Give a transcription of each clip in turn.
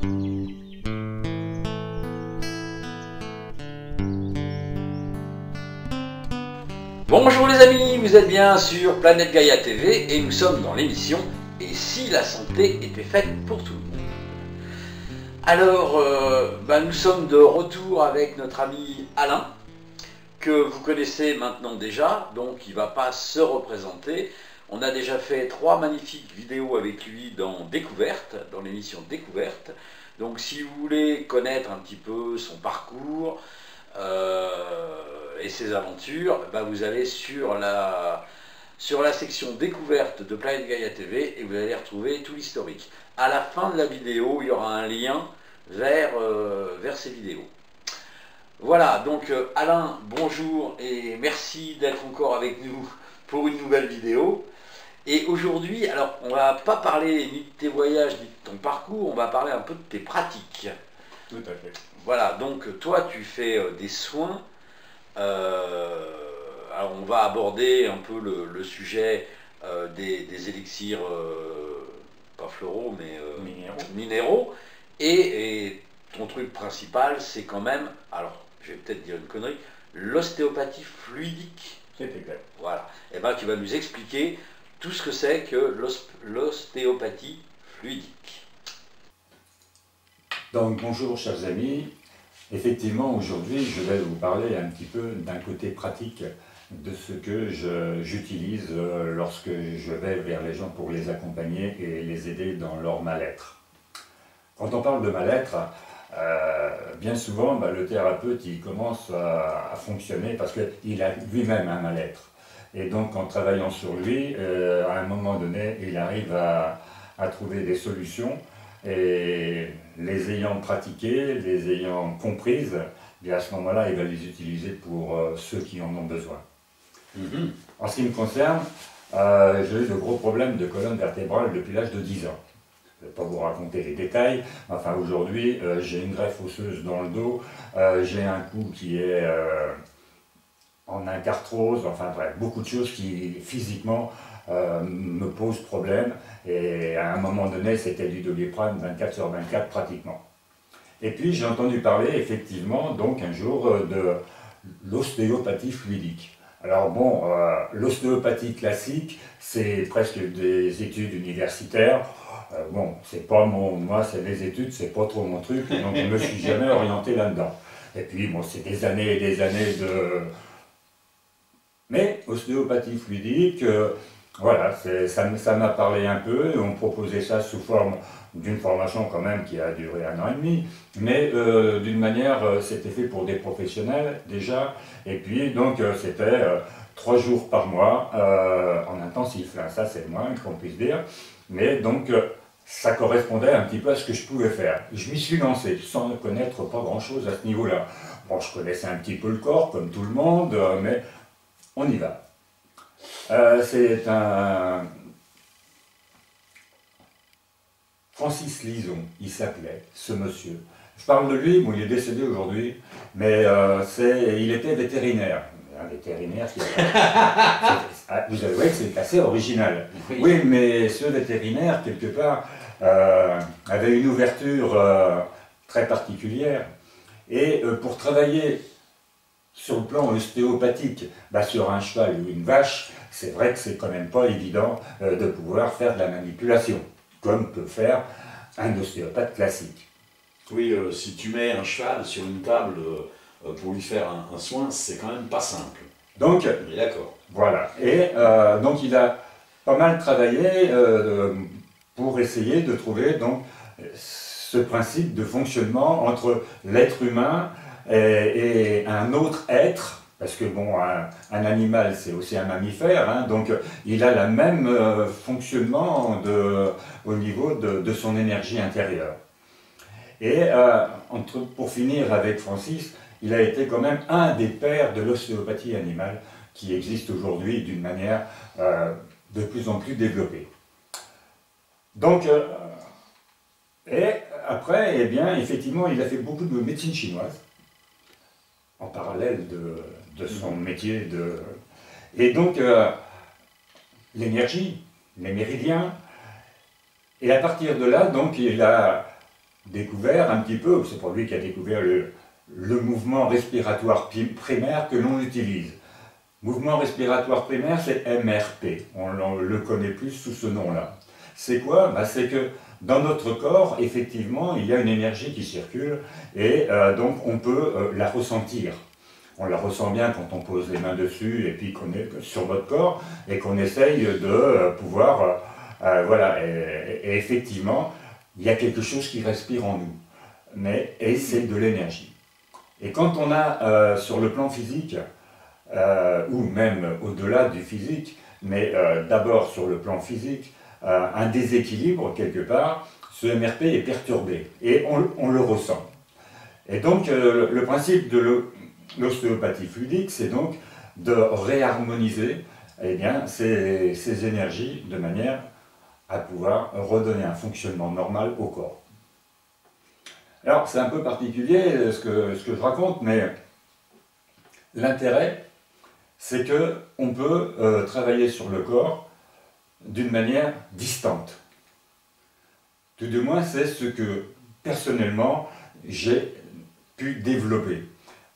Bonjour les amis, vous êtes bien sur Planète Gaïa TV et nous sommes dans l'émission « Et si la santé était faite pour tout le monde ?» Alors, nous sommes de retour avec notre ami Alain, que vous connaissez maintenant déjà, donc il ne va pas se représenter. On a déjà fait 3 magnifiques vidéos avec lui dans Découverte, dans l'émission Découverte. Donc si vous voulez connaître un petit peu son parcours, et ses aventures, vous allez sur la section découverte de Planète Gaïa TV et vous allez retrouver tout l'historique. À la fin de la vidéo, il y aura un lien vers ces vidéos. Voilà, donc Alain, bonjour et merci d'être encore avec nous pour une nouvelle vidéo. Et aujourd'hui, alors on va pas parler ni de tes voyages ni de ton parcours, on va parler un peu de tes pratiques. Tout à fait. Voilà, donc toi tu fais des soins. Alors on va aborder un peu le sujet des élixirs, pas floraux, mais minéraux. Et ton truc principal, c'est quand même, alors je vais peut-être dire une connerie, l'ostéopathie fluidique. C'est exact. Voilà. Et tu vas nous expliquer tout ce que c'est que l'ostéopathie fluidique. Donc bonjour chers amis, effectivement aujourd'hui je vais vous parler un petit peu d'un côté pratique de ce que j'utilise lorsque je vais vers les gens pour les accompagner et les aider dans leur mal-être. Quand on parle de mal-être, bien souvent le thérapeute il commence à fonctionner parce qu'il a lui-même un mal-être. Et donc en travaillant sur lui, à un moment donné, il arrive à trouver des solutions. Et les ayant pratiquées, les ayant comprises, et à ce moment-là, il va les utiliser pour ceux qui en ont besoin. En ce qui me concerne, j'ai eu de gros problèmes de colonne vertébrale depuis l'âge de 10 ans. Je ne vais pas vous raconter les détails, enfin aujourd'hui, j'ai une greffe osseuse dans le dos, j'ai un cou qui est en incarthrose, enfin bref, beaucoup de choses qui physiquement me posent problème, et à un moment donné c'était du Doliprane 24/24 pratiquement. Et puis j'ai entendu parler effectivement donc un jour de l'ostéopathie fluidique. Alors bon, l'ostéopathie classique c'est presque des études universitaires, bon c'est pas moi c'est des études, c'est pas trop mon truc, donc je me suis jamais orienté là-dedans. Et puis bon c'est des années et des années de... Mais ostéopathie fluidique, voilà, ça m'a parlé un peu, on proposait ça sous forme d'une formation quand même qui a duré 1 an et demi, mais d'une manière, c'était fait pour des professionnels déjà, et puis donc c'était 3 jours par mois en intensif, là, ça c'est le moins qu'on puisse dire, mais donc ça correspondait un petit peu à ce que je pouvais faire. Je m'y suis lancé sans connaître pas grand chose à ce niveau-là. Bon, je connaissais un petit peu le corps comme tout le monde, mais on y va. C'est un Francis Lison, il s'appelait, ce monsieur. Je parle de lui, bon, il est décédé aujourd'hui, mais il était vétérinaire. Un vétérinaire qui vous avouez que c'est assez original. Oui, mais ce vétérinaire, quelque part, avait une ouverture très particulière. Et pour travailler sur le plan ostéopathique, sur un cheval ou une vache, c'est vrai que c'est quand même pas évident de pouvoir faire de la manipulation, comme peut faire un ostéopathe classique. Oui, si tu mets un cheval sur une table pour lui faire un soin, c'est quand même pas simple. Donc, d'accord. Voilà. Et donc il a pas mal travaillé pour essayer de trouver donc ce principe de fonctionnement entre l'être humain et un autre être, parce que bon, un animal c'est aussi un mammifère, hein, donc il a le même fonctionnement au niveau de son énergie intérieure. Et pour finir avec Francis, il a été quand même un des pères de l'ostéopathie animale qui existe aujourd'hui d'une manière de plus en plus développée. Donc, et après, eh bien, effectivement, il a fait beaucoup de médecine chinoise, en parallèle de son métier de... Et donc, l'énergie, les méridiens, et à partir de là, donc, il a découvert un petit peu, c'est pour lui qui a découvert le mouvement respiratoire primaire que l'on utilise. Mouvement respiratoire primaire, c'est MRP, on le connaît plus sous ce nom-là. C'est quoi? C'est que dans notre corps, effectivement, il y a une énergie qui circule et donc on peut la ressentir. On la ressent bien quand on pose les mains dessus et puis qu'on est sur votre corps et qu'on essaye de pouvoir... voilà, et effectivement, il y a quelque chose qui respire en nous, et c'est de l'énergie. Et quand on a sur le plan physique, ou même au-delà du physique, mais d'abord sur le plan physique, un déséquilibre quelque part, ce MRP est perturbé et on le ressent. Et donc le principe de l'ostéopathie fluidique, c'est donc de réharmoniser ces énergies de manière à pouvoir redonner un fonctionnement normal au corps. Alors c'est un peu particulier ce que je raconte, mais l'intérêt, c'est qu'on peut travailler sur le corps d'une manière distante. Tout du moins, c'est ce que personnellement j'ai pu développer.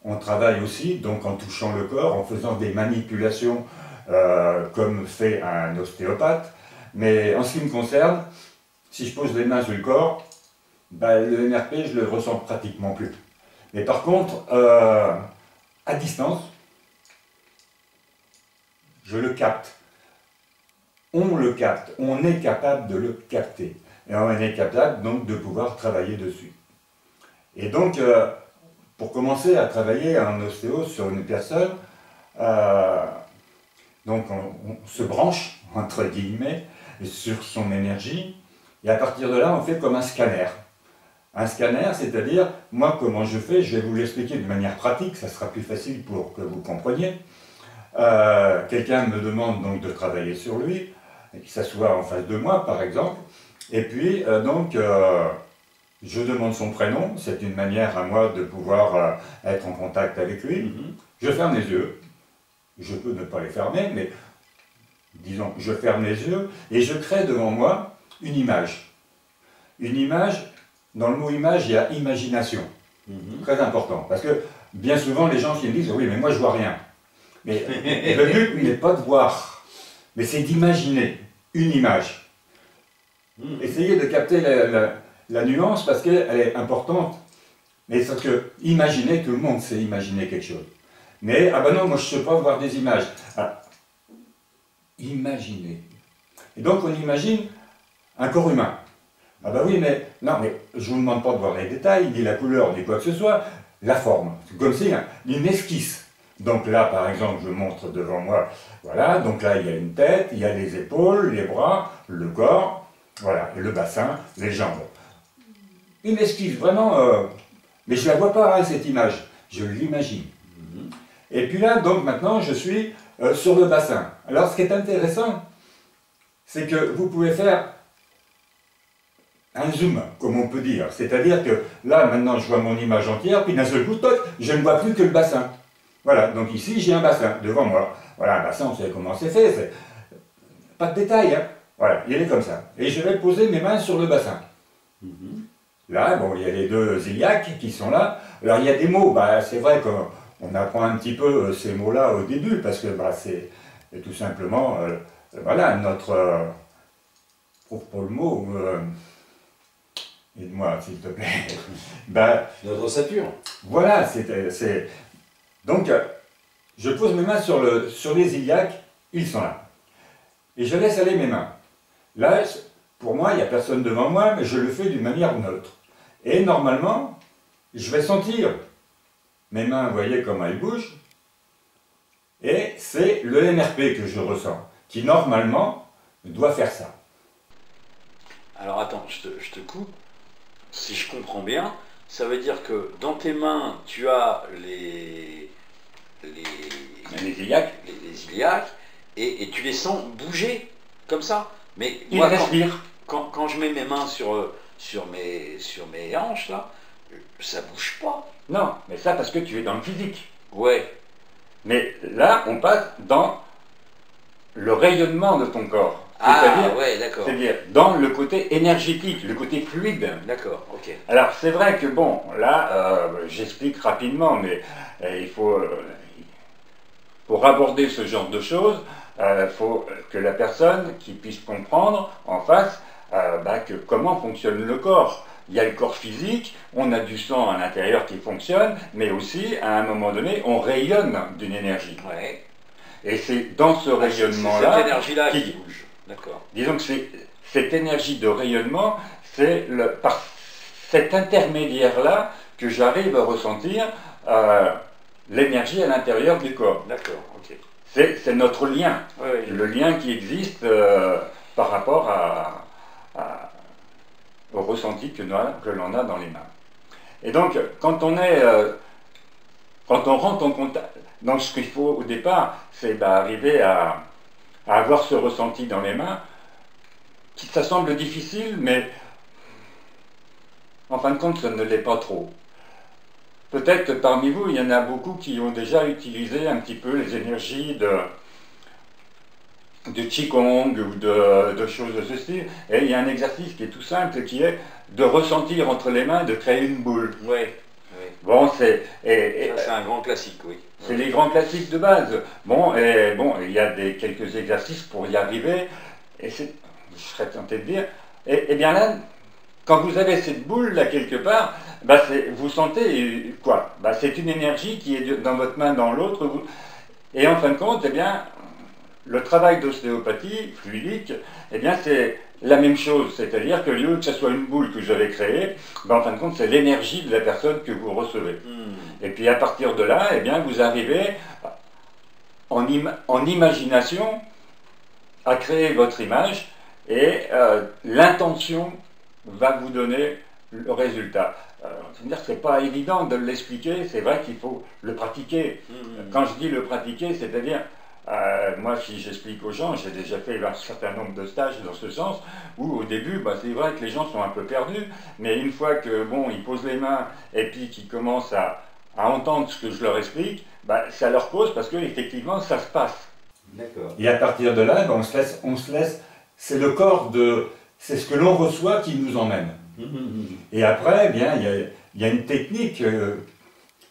On travaille aussi donc en touchant le corps, en faisant des manipulations comme fait un ostéopathe. Mais en ce qui me concerne, si je pose les mains sur le corps, le MRP, je ne le ressens pratiquement plus. Mais par contre, à distance, je le capte. On le capte, on est capable de le capter. Et on est capable donc de pouvoir travailler dessus. Et donc, pour commencer à travailler en ostéo sur une personne, donc on se branche, entre guillemets, sur son énergie, et à partir de là, on fait comme un scanner. Un scanner, c'est-à-dire, moi, comment je fais, je vais vous l'expliquer de manière pratique, ça sera plus facile pour que vous compreniez. Quelqu'un me demande donc de travailler sur lui, qu'il s'assoit en face de moi, par exemple, et puis, je demande son prénom, c'est une manière à moi de pouvoir être en contact avec lui. Je ferme les yeux, je peux ne pas les fermer, mais disons, je ferme les yeux et je crée devant moi une image. Une image, dans le mot image, il y a imagination. Très important, parce que bien souvent les gens qui me disent « oui, mais moi je vois rien ». Mais le but n'est pas de voir, mais c'est d'imaginer une image. Essayez de capter la nuance parce qu'elle est importante. Mais c'est que imaginer, tout le monde sait imaginer quelque chose. Mais, ah ben non, moi je ne sais pas voir des images. Ah, imaginer. Et donc on imagine un corps humain. Ah ben oui, mais non, mais je ne vous demande pas de voir les détails, ni la couleur, ni quoi que ce soit, la forme. C'est comme si une esquisse. Donc là, par exemple, je montre devant moi, voilà, donc là il y a une tête, il y a les épaules, les bras, le corps, voilà, et le bassin, les jambes. Une esquisse, vraiment, mais je ne la vois pas, hein, cette image, je l'imagine. Et puis là, donc maintenant, je suis sur le bassin. Alors ce qui est intéressant, c'est que vous pouvez faire un zoom, comme on peut dire. C'est-à-dire que là, maintenant, je vois mon image entière, puis d'un seul coup, toc, je ne vois plus que le bassin. Voilà, donc ici, j'ai un bassin devant moi. Voilà, un bassin, on sait comment c'est fait. Pas de détails, hein. Voilà, il est comme ça. Et je vais poser mes mains sur le bassin. Là, bon, il y a les deux iliaques qui sont là. Alors, il y a des mots, c'est vrai qu'on apprend un petit peu ces mots-là au début, parce que c'est tout simplement, voilà, notre... trouve pas le mot... aide-moi, s'il te plaît. Notre ossature. Voilà, c'est... Donc, je pose mes mains sur les iliaques, ils sont là. Et je laisse aller mes mains. Là, pour moi, il n'y a personne devant moi, mais je le fais d'une manière neutre. Et normalement, je vais sentir mes mains, vous voyez comment elles bougent. Et c'est le MRP que je ressens, qui normalement doit faire ça. Alors attends, je te coupe. Si je comprends bien, ça veut dire que dans tes mains, tu as les iliaques, et tu les sens bouger comme ça. Mais ils moi, respirent. Quand je mets mes mains sur mes hanches, là, ça bouge pas. Non, mais ça parce que tu es dans le physique. Ouais. Mais là, on passe dans le rayonnement de ton corps. Ah, ouais, d'accord. C'est-à-dire dans le côté énergétique, le côté fluide. D'accord, ok. Alors c'est vrai que bon, là, j'explique rapidement, mais pour aborder ce genre de choses, il faut que la personne qui puisse comprendre en face que comment fonctionne le corps. Il y a le corps physique, on a du sang à l'intérieur qui fonctionne, mais aussi, à un moment donné, on rayonne d'une énergie. Ouais. Et c'est dans ce rayonnement-là... C'est cette énergie-là qui bouge. D'accord. Disons que cette énergie de rayonnement, c'est par cet intermédiaire-là que j'arrive à ressentir l'énergie à l'intérieur du corps. D'accord, ok. C'est notre lien, Ouais, le lien qui existe par rapport au ressenti que l'on a dans les mains. Et donc, quand on rentre en contact, donc ce qu'il faut au départ, c'est arriver à avoir ce ressenti dans les mains, ça semble difficile, mais en fin de compte, ça ne l'est pas trop. Peut-être que parmi vous, il y en a beaucoup qui ont déjà utilisé un petit peu les énergies de Qigong ou de choses de ce style. Et il y a un exercice qui est tout simple, qui est de ressentir entre les mains, de créer une boule. Oui. Bon, c'est un grand classique, oui. C'est les grands classiques de base. Bon, il y a quelques exercices pour y arriver. Et je serais tenté de dire, et bien là, quand vous avez cette boule là quelque part, vous sentez quoi? C'est une énergie qui est dans votre main, dans l'autre. Et en fin de compte, le travail d'ostéopathie fluidique, c'est la même chose. C'est-à-dire que au lieu que ce soit une boule que j'avais créée, en fin de compte, c'est l'énergie de la personne que vous recevez. Et puis à partir de là, vous arrivez en imagination à créer votre image et l'intention va vous donner le résultat. C'est-à-dire que ce n'est pas évident de l'expliquer, c'est vrai qu'il faut le pratiquer. Quand je dis le pratiquer, c'est-à-dire, moi si j'explique aux gens, j'ai déjà fait un certain nombre de stages dans ce sens, où au début, c'est vrai que les gens sont un peu perdus, mais une fois que, ils posent les mains et puis qu'ils commencent à entendre ce que je leur explique, ça leur pose parce qu'effectivement, ça se passe. D'accord. Et à partir de là, on se laisse, c'est le corps c'est ce que l'on reçoit qui nous emmène. Et après, il y a une technique,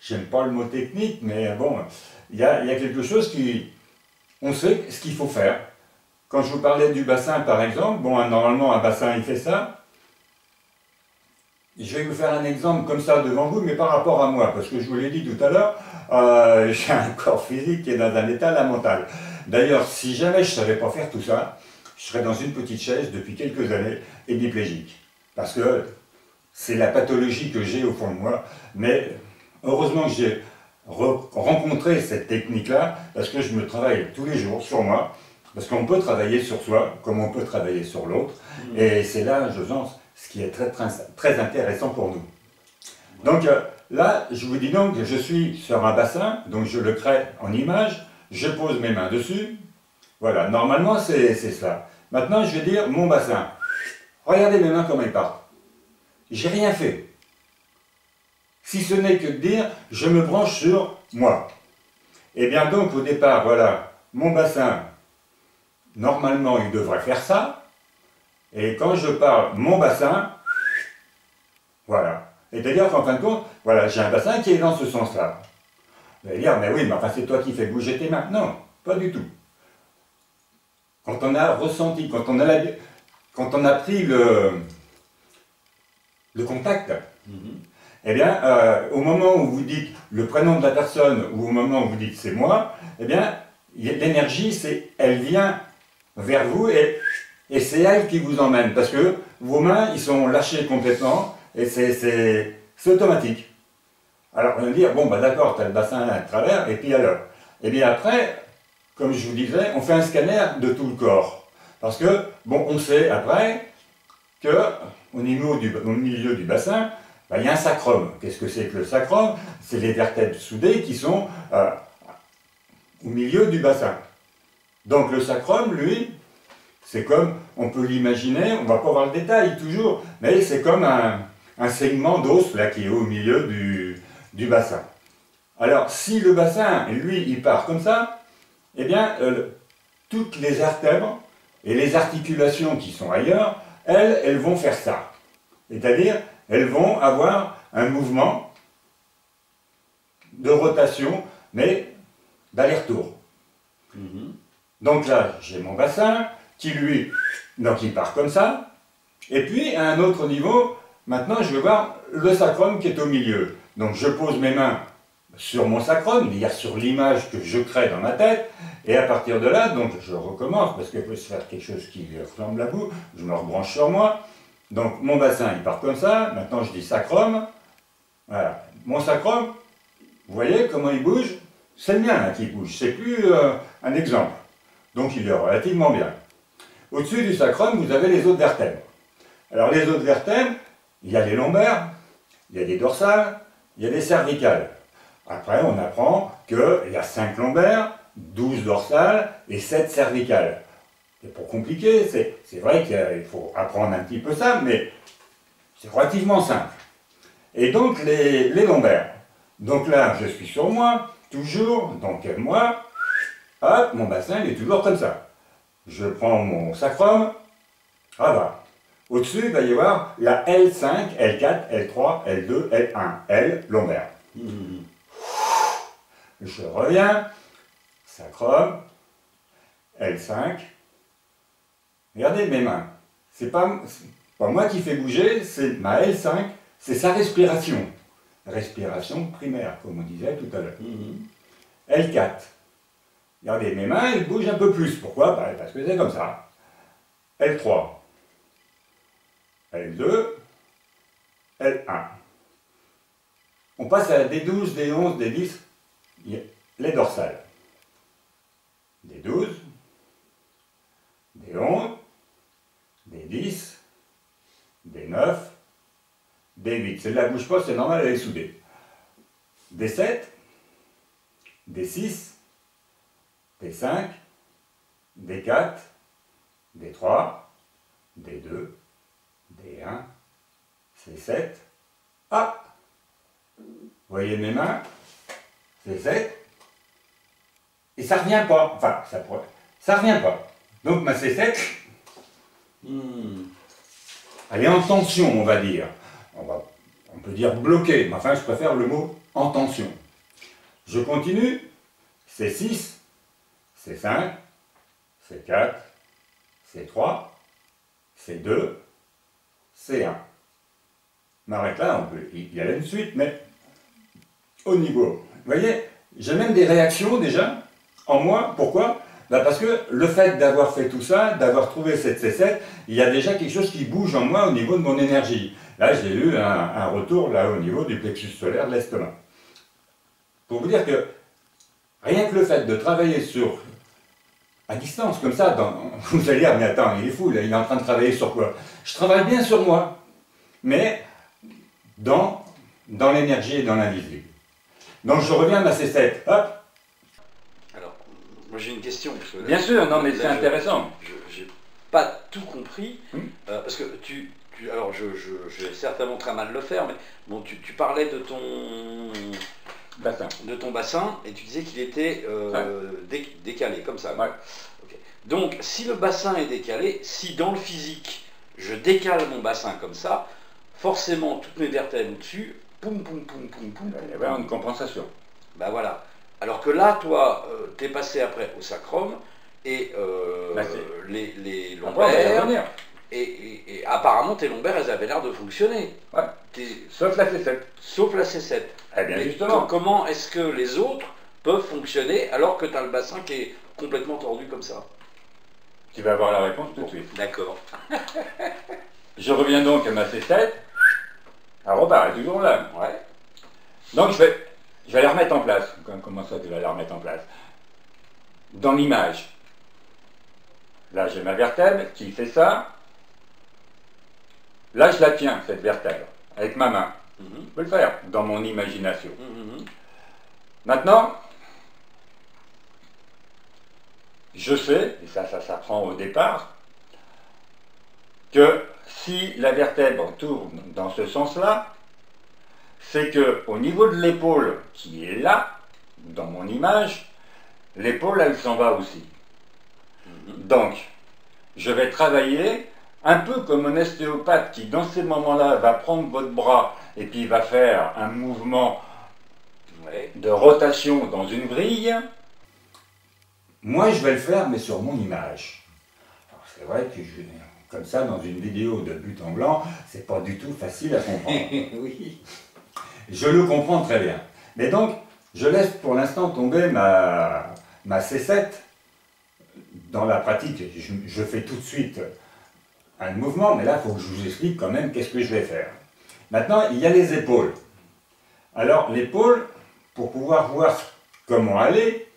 j'aime pas le mot technique, mais bon, il y a quelque chose on sait ce qu'il faut faire. Quand je vous parlais du bassin, par exemple, normalement, un bassin, il fait ça. Je vais vous faire un exemple comme ça devant vous, mais par rapport à moi, parce que je vous l'ai dit tout à l'heure, j'ai un corps physique qui est dans un état lamentable. D'ailleurs, si jamais je ne savais pas faire tout ça, je serais dans une petite chaise depuis quelques années, hémiplégique. Parce que c'est la pathologie que j'ai au fond de moi. Mais heureusement que j'ai rencontré cette technique-là, parce que je me travaille tous les jours sur moi, parce qu'on peut travailler sur soi, comme on peut travailler sur l'autre. Et c'est là, je pense, ce qui est très, très, très intéressant pour nous. Donc là, je vous dis donc que je suis sur un bassin, donc je le crée en image, je pose mes mains dessus. Voilà, normalement c'est cela. Maintenant, je vais dire mon bassin. Regardez mes mains comme elles partent. J'ai rien fait. Si ce n'est que de dire, je me branche sur moi. Et bien donc, au départ, voilà, mon bassin, normalement, il devrait faire ça. Et quand je parle mon bassin, voilà. C'est-à-dire qu'en fin de compte, voilà, j'ai un bassin qui est dans ce sens-là. Vous allez dire, mais oui, mais enfin, c'est toi qui fais bouger tes mains. Non, pas du tout. Quand on a ressenti, quand on a pris le contact, au moment où vous dites le prénom de la personne ou au moment où vous dites c'est moi, l'énergie, elle vient vers vous et c'est elle qui vous emmène parce que vos mains, ils sont lâchées complètement et c'est automatique. Alors on va dire, d'accord, tu as le bassin à travers et puis alors. Et bien après, comme je vous disais, on fait un scanner de tout le corps. Parce que, on sait après qu'au milieu du bassin, il y a un sacrum. Qu'est-ce que c'est que le sacrum? C'est les vertèbres soudées qui sont au milieu du bassin. Donc le sacrum, lui, c'est comme, on peut l'imaginer, on ne va pas voir le détail toujours, mais c'est comme un segment d'os là qui est au milieu du bassin. Alors si le bassin, lui, il part comme ça, toutes les vertèbres Et les articulations qui sont ailleurs, elles vont faire ça. C'est-à-dire, elles vont avoir un mouvement de rotation, mais d'aller-retour. Donc là, j'ai mon bassin, qui lui, donc il part comme ça. Et puis, à un autre niveau, maintenant, je vais voir le sacrum qui est au milieu. Donc, je pose mes mains sur mon sacrum, c'est-à-dire sur l'image que je crée dans ma tête, et à partir de là, donc je recommence, parce qu'il faut se faire quelque chose qui ressemble à vous, je me rebranche sur moi, donc mon bassin il part comme ça, maintenant je dis sacrum, voilà, mon sacrum, vous voyez comment il bouge, c'est le mien là, qui bouge, c'est plus un exemple, donc il est relativement bien. Au-dessus du sacrum, vous avez les autres vertèbres. Alors les autres vertèbres, il y a les lombaires, il y a des dorsales, il y a des cervicales. Après, on apprend qu'il y a 5 lombaires, 12 dorsales et 7 cervicales. C'est pas compliqué, c'est vrai qu'il faut apprendre un petit peu ça, mais c'est relativement simple. Et donc, les lombaires. Donc là, je suis sur moi, toujours, donc moi, hop, mon bassin, il est toujours comme ça. Je prends mon sacrum, voilà. Au-dessus, il va y avoir la L5, L4, L3, L2, L1, L lombaire. Je reviens, sacrum, L5. Regardez mes mains. C'est pas moi qui fais bouger, c'est ma L5, c'est sa respiration. Respiration primaire, comme on disait tout à l'heure. L4. Regardez, mes mains, elles bougent un peu plus. Pourquoi? Parce que c'est comme ça. L3. L2. L1. On passe à D12, D11, D10. Les dorsales. D12, D11, D10, D9, D8. Celle-là ne bouge pas, c'est normal, elle est soudée. D7, D6, D5, D4, D3, D2, D1, C7. Ah! Vous voyez mes mains? C7. Et ça ne revient pas. Enfin, ça revient pas. Donc ma C7, elle est en tension, on va dire. On peut dire bloquée, mais enfin je préfère le mot en tension. Je continue. C6, C5, C4, C3, C2, C1. M'arrête là, il y a une suite, mais au niveau. Vous voyez, j'ai même des réactions déjà en moi. Pourquoi? Parce que le fait d'avoir fait tout ça, d'avoir trouvé cette C7, il y a déjà quelque chose qui bouge en moi au niveau de mon énergie. Là, j'ai eu un retour là au niveau du plexus solaire de l'estomac. Pour vous dire que rien que le fait de travailler à distance, comme ça, vous allez dire, mais attends, il est fou, là, il est en train de travailler sur quoi? Je travaille bien sur moi, mais dans l'énergie et dans l'invisible. Donc je reviens à ma C7, hop. Alors, moi j'ai une question. Parce que là, bien sûr, non mais c'est intéressant. Je n'ai pas tout compris, parce que alors je vais certainement très mal le faire, mais bon, tu parlais de ton bassin, et tu disais qu'il était décalé, comme ça. Ouais. Okay. Donc, si le bassin est décalé, si dans le physique, je décale mon bassin comme ça, forcément, toutes mes vertèbres au-dessus, poum, poum, poum, poum, poum. Il y avait une compensation. Ben voilà. Alors que là, toi, t'es passé après au sacrum, et les lombaires, et apparemment, tes lombaires, elles avaient l'air de fonctionner. Ouais. Sauf la C7. Sauf la C7. Eh bien, mais justement. Comment est-ce que les autres peuvent fonctionner alors que tu as le bassin qui est complètement tordu comme ça? Tu vas avoir la réponse tout de suite. D'accord. Je reviens donc à ma C7. Elle repart, elle est toujours là. Ouais. Donc je vais la remettre en place. Comment ça, tu vas la remettre en place? Dans l'image. Là, j'ai ma vertèbre qui fait ça. Là, je la tiens, cette vertèbre, avec ma main. Je peux le faire dans mon imagination. Maintenant, je sais, et ça s'apprend au départ, que si la vertèbre tourne dans ce sens-là, c'est qu'au niveau de l'épaule qui est là, dans mon image, l'épaule, elle s'en va aussi. Donc, je vais travailler un peu comme un ostéopathe qui, dans ces moments-là, va prendre votre bras et puis va faire un mouvement de rotation dans une vrille. Moi, je vais le faire, mais sur mon image. C'est vrai que comme ça, dans une vidéo de but en blanc, c'est pas du tout facile à comprendre. Oui. Je le comprends très bien. Mais donc, je laisse pour l'instant tomber ma C7. Dans la pratique, je fais tout de suite un mouvement, mais là, il faut que je vous explique quand même qu'est-ce que je vais faire. Maintenant, il y a les épaules. Alors, l'épaule, pour pouvoir voir comment aller,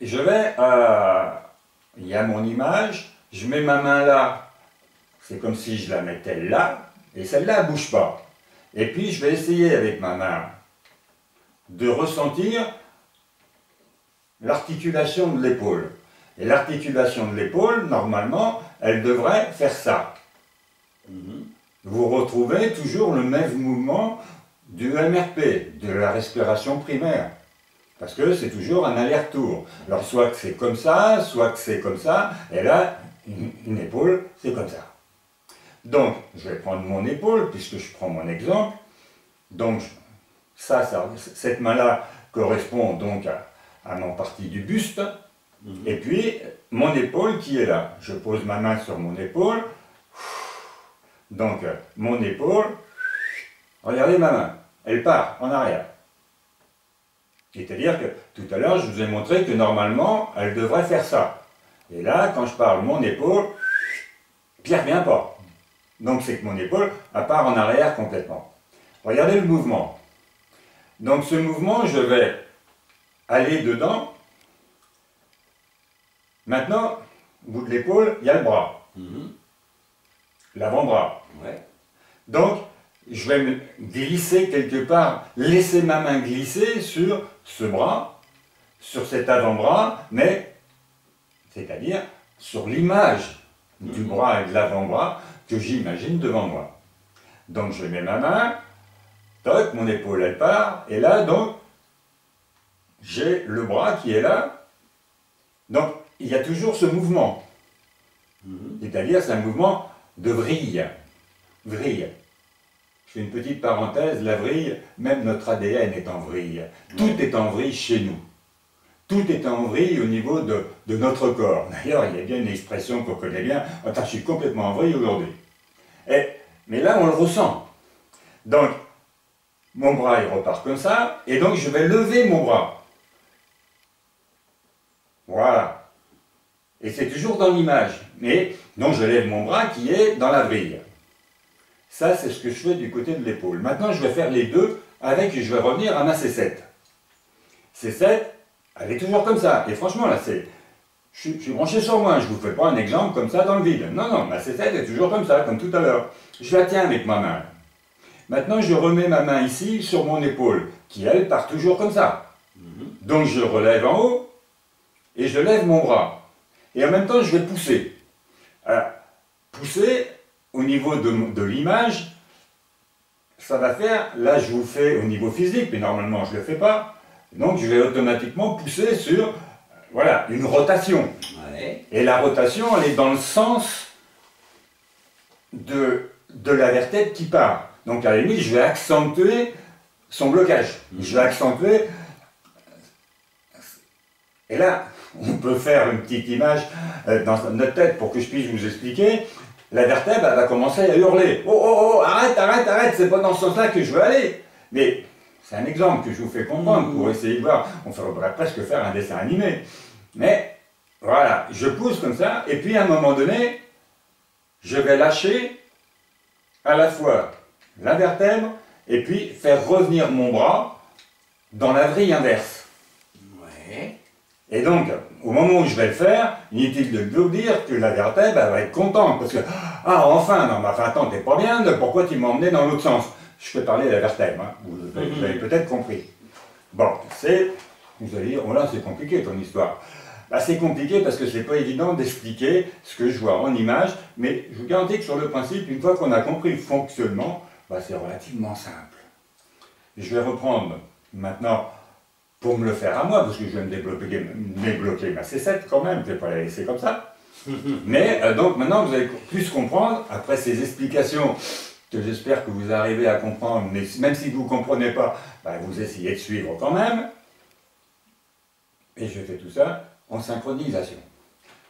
je vais, il y a mon image, je mets ma main là, c'est comme si je la mettais là, et celle-là, elle ne bouge pas. Et puis, je vais essayer avec ma main de ressentir l'articulation de l'épaule. Et l'articulation de l'épaule, normalement, elle devrait faire ça. Vous retrouvez toujours le même mouvement du MRP, de la respiration primaire. Parce que c'est toujours un aller-retour. Alors soit que c'est comme ça, soit que c'est comme ça, et là, une épaule, c'est comme ça. Donc, je vais prendre mon épaule, puisque je prends mon exemple. Donc, cette main-là correspond donc à mon partie du buste. Et puis, mon épaule qui est là. Je pose ma main sur mon épaule. Donc, mon épaule, regardez ma main, elle part en arrière. C'est-à-dire que tout à l'heure, je vous ai montré que normalement, elle devrait faire ça. Et là, quand je parle mon épaule, puis elle ne revient pas. Donc, c'est que mon épaule, elle part en arrière complètement. Regardez le mouvement. Donc, ce mouvement, je vais aller dedans. Maintenant, au bout de l'épaule, il y a le bras. L'avant-bras. Ouais. Donc, je vais me glisser quelque part, laisser ma main glisser sur ce bras, sur cet avant-bras, mais, c'est-à-dire, sur l'image du bras et de l'avant-bras que j'imagine devant moi. Donc, je mets ma main, toc, mon épaule, elle part, et là, donc, j'ai le bras qui est là. Donc, il y a toujours ce mouvement. C'est-à-dire, c'est un mouvement de vrille. Vrille. Je fais une petite parenthèse, la vrille, même notre ADN est en vrille. Tout est en vrille chez nous. Tout est en vrille au niveau de notre corps. D'ailleurs, il y a bien une expression qu'on connaît bien, « Attends, je suis complètement en vrille aujourd'hui ». Mais là, on le ressent. Donc, mon bras, il repart comme ça, et donc je vais lever mon bras. Voilà. Et c'est toujours dans l'image. Mais donc je lève mon bras qui est dans la vrille. Ça, c'est ce que je fais du côté de l'épaule. Maintenant, je vais faire les deux avec, je vais revenir à ma C7. C7, elle est toujours comme ça. Et franchement, là, je suis branché sur moi. Je ne vous fais pas un exemple comme ça dans le vide. Non, non, ma C7 est toujours comme ça, comme tout à l'heure. Je la tiens avec ma main. Maintenant, je remets ma main ici sur mon épaule, qui, elle, part toujours comme ça. Donc, je relève en haut et je lève mon bras. Et en même temps, je vais pousser. Pousser, au niveau de l'image, ça va faire, là je vous fais au niveau physique, mais normalement je ne le fais pas, donc je vais automatiquement pousser sur, voilà, une rotation. Ouais. Et la rotation, elle est dans le sens de la vertèbre qui part. Donc à la limite, je vais accentuer son blocage. Je vais accentuer... Et là, on peut faire une petite image dans notre tête pour que je puisse vous expliquer. La vertèbre, elle va commencer à hurler. Oh, oh, oh, arrête, arrête, arrête, c'est pas dans ce sens-là que je veux aller. Mais c'est un exemple que je vous fais comprendre pour essayer de voir. On faudrait presque faire un dessin animé. Mais voilà, je pousse comme ça, et puis à un moment donné, je vais lâcher à la fois la vertèbre, et puis faire revenir mon bras dans la vrille inverse. Ouais. Et donc, au moment où je vais le faire, inutile de vous dire que la vertèbre, elle va être contente, parce que, ah, enfin, non, mais enfin, attends, t'es pas bien, pourquoi tu m'as emmené dans l'autre sens? Je fais parler la vertèbre, hein, vous avez peut-être compris. Bon, vous allez dire, oh là, c'est compliqué ton histoire. Bah, c'est compliqué parce que c'est pas évident d'expliquer ce que je vois en image, mais je vous garantis que sur le principe, une fois qu'on a compris le fonctionnement, bah, c'est relativement simple. Je vais reprendre maintenant, pour me le faire à moi, parce que je vais me débloquer ma C7 quand même, je ne vais pas la laisser comme ça. Mais donc maintenant vous allez plus comprendre, après ces explications que j'espère que vous arrivez à comprendre, mais même si vous ne comprenez pas, ben, vous essayez de suivre quand même. Et je fais tout ça en synchronisation.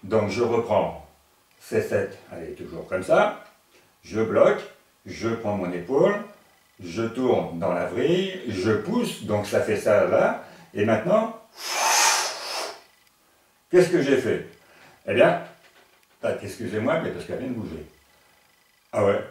Donc je reprends C7, allez, toujours comme ça, je bloque, je prends mon épaule, je tourne dans la vrille, je pousse, donc ça fait ça là, et maintenant, qu'est-ce que j'ai fait? Eh bien, excusez-moi, mais parce qu'elle vient de bouger. Ah ouais,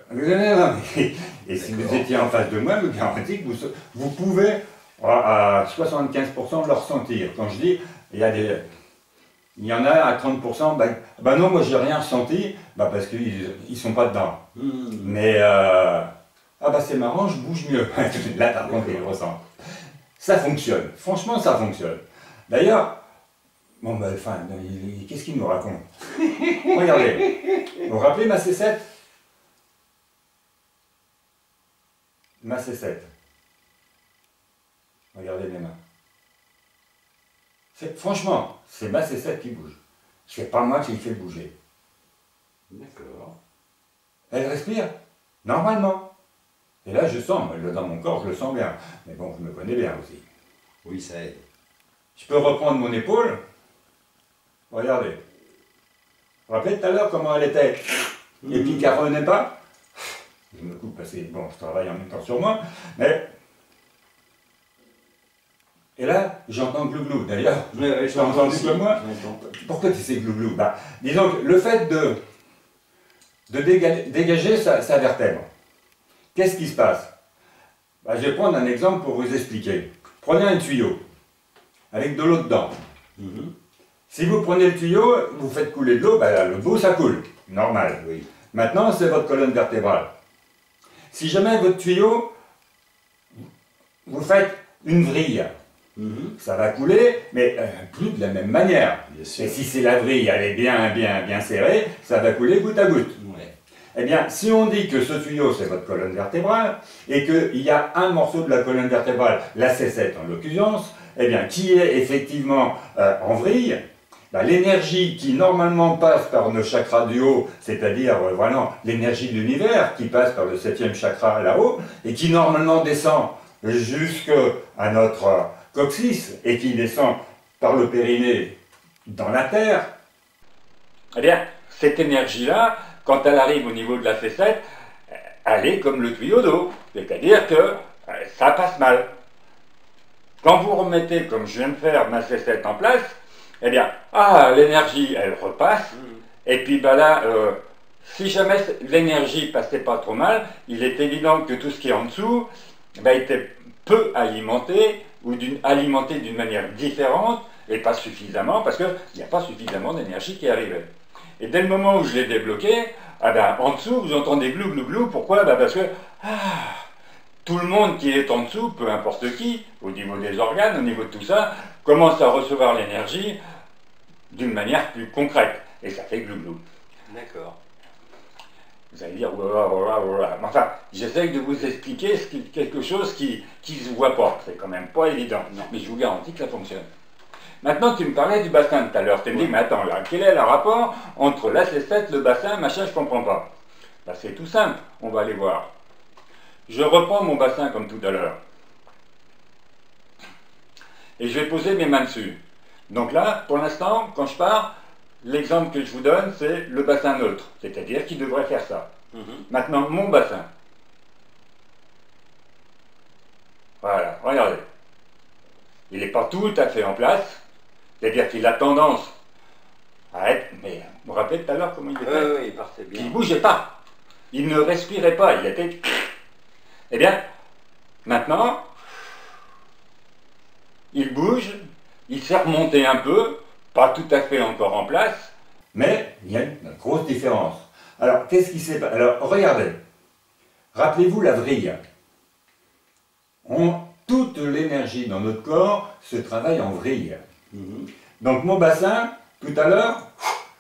et si vous étiez en face de moi, je vous garantis que vous pouvez à 75% le ressentir. Quand je dis, il y en a à 30%, ben non, moi j'ai rien ressenti, parce qu'ils ne sont pas dedans. Mais, c'est marrant, je bouge mieux. Là, par contre, ils le ressentent. Ça fonctionne, franchement, ça fonctionne. D'ailleurs, qu'est-ce qu'il nous raconte? Regardez, vous vous rappelez ma C7? Ma C7. Regardez mes mains. Franchement, c'est ma C7 qui bouge. C'est pas moi qui le fais bouger. D'accord. Elle respire, normalement. Et là, je sens, dans mon corps, je le sens bien. Mais bon, je me connais bien aussi. Oui, ça aide. Je peux reprendre mon épaule. Regardez. Vous vous rappelez tout à l'heure comment elle était? Et puis qu'elle ne revenait pas? Je me coupe parce que, bon, je travaille en même temps sur moi, mais... Et là, j'entends glouglou. D'ailleurs, tu as entendu comme moi? Pourquoi tu sais glouglou? Disons que le fait de dégager sa vertèbre, qu'est-ce qui se passe? Je vais prendre un exemple pour vous expliquer. Prenez un tuyau, avec de l'eau dedans. Si vous prenez le tuyau, vous faites couler de l'eau, le bout ça coule, normal. Oui. Maintenant, c'est votre colonne vertébrale. Si jamais votre tuyau, vous faites une vrille, ça va couler, mais plus de la même manière. Bien sûr. Et si c'est la vrille, elle est bien serrée, ça va couler goutte à goutte. Ouais. Eh bien, si on dit que ce tuyau, c'est votre colonne vertébrale, et qu'il y a un morceau de la colonne vertébrale, la C7 en l'occurrence, eh bien, qui est effectivement en vrille, l'énergie qui normalement passe par nos chakras du haut, c'est-à-dire voilà, l'énergie de l'univers qui passe par le 7e chakra là-haut, et qui normalement descend jusqu'à notre coccyx, et qui descend par le périnée dans la terre, eh bien, cette énergie-là, quand elle arrive au niveau de la C7, elle est comme le tuyau d'eau, c'est-à-dire que ça passe mal. Quand vous remettez, comme je viens de faire, ma C7 en place, eh bien, l'énergie, elle repasse, et puis là, si jamais l'énergie passait pas trop mal, il est évident que tout ce qui est en dessous, était peu alimenté, ou alimenté d'une manière différente, et pas suffisamment, parce qu'il n'y a pas suffisamment d'énergie qui arrivait. Et dès le moment où je l'ai débloqué, en dessous, vous entendez glou glou glou, pourquoi? Parce que tout le monde qui est en dessous, peu importe qui, au niveau des organes, au niveau de tout ça, commence à recevoir l'énergie d'une manière plus concrète. Et ça fait glou glou. D'accord. Vous allez dire, voilà. Enfin, j'essaye de vous expliquer quelque chose qui ne se voit pas. C'est quand même pas évident. Non. Mais je vous garantis que ça fonctionne. Maintenant, tu me parlais du bassin tout à l'heure. Tu me dis, mais attends, là, quel est le rapport entre la C7, le bassin, machin, je comprends pas. C'est tout simple. On va aller voir. Je reprends mon bassin comme tout à l'heure. Et je vais poser mes mains dessus. Donc là, pour l'instant, quand je pars, l'exemple que je vous donne, c'est le bassin neutre. C'est-à-dire qu'il devrait faire ça. Maintenant, mon bassin. Voilà, regardez. Il n'est pas tout à fait en place. C'est-à-dire qu'il a tendance à être... Mais vous vous rappelez tout à l'heure comment il était? Oui, il partait bien. Il ne bougeait pas. Il ne respirait pas. Il était... Eh bien, maintenant, il bouge, il s'est remonté un peu, pas tout à fait encore en place. mais il y a une grosse différence. Alors, qu'est-ce qui s'est passé? Alors, regardez. Rappelez-vous la vrille. Toute l'énergie dans notre corps se travaille en vrille. Donc, mon bassin, tout à l'heure,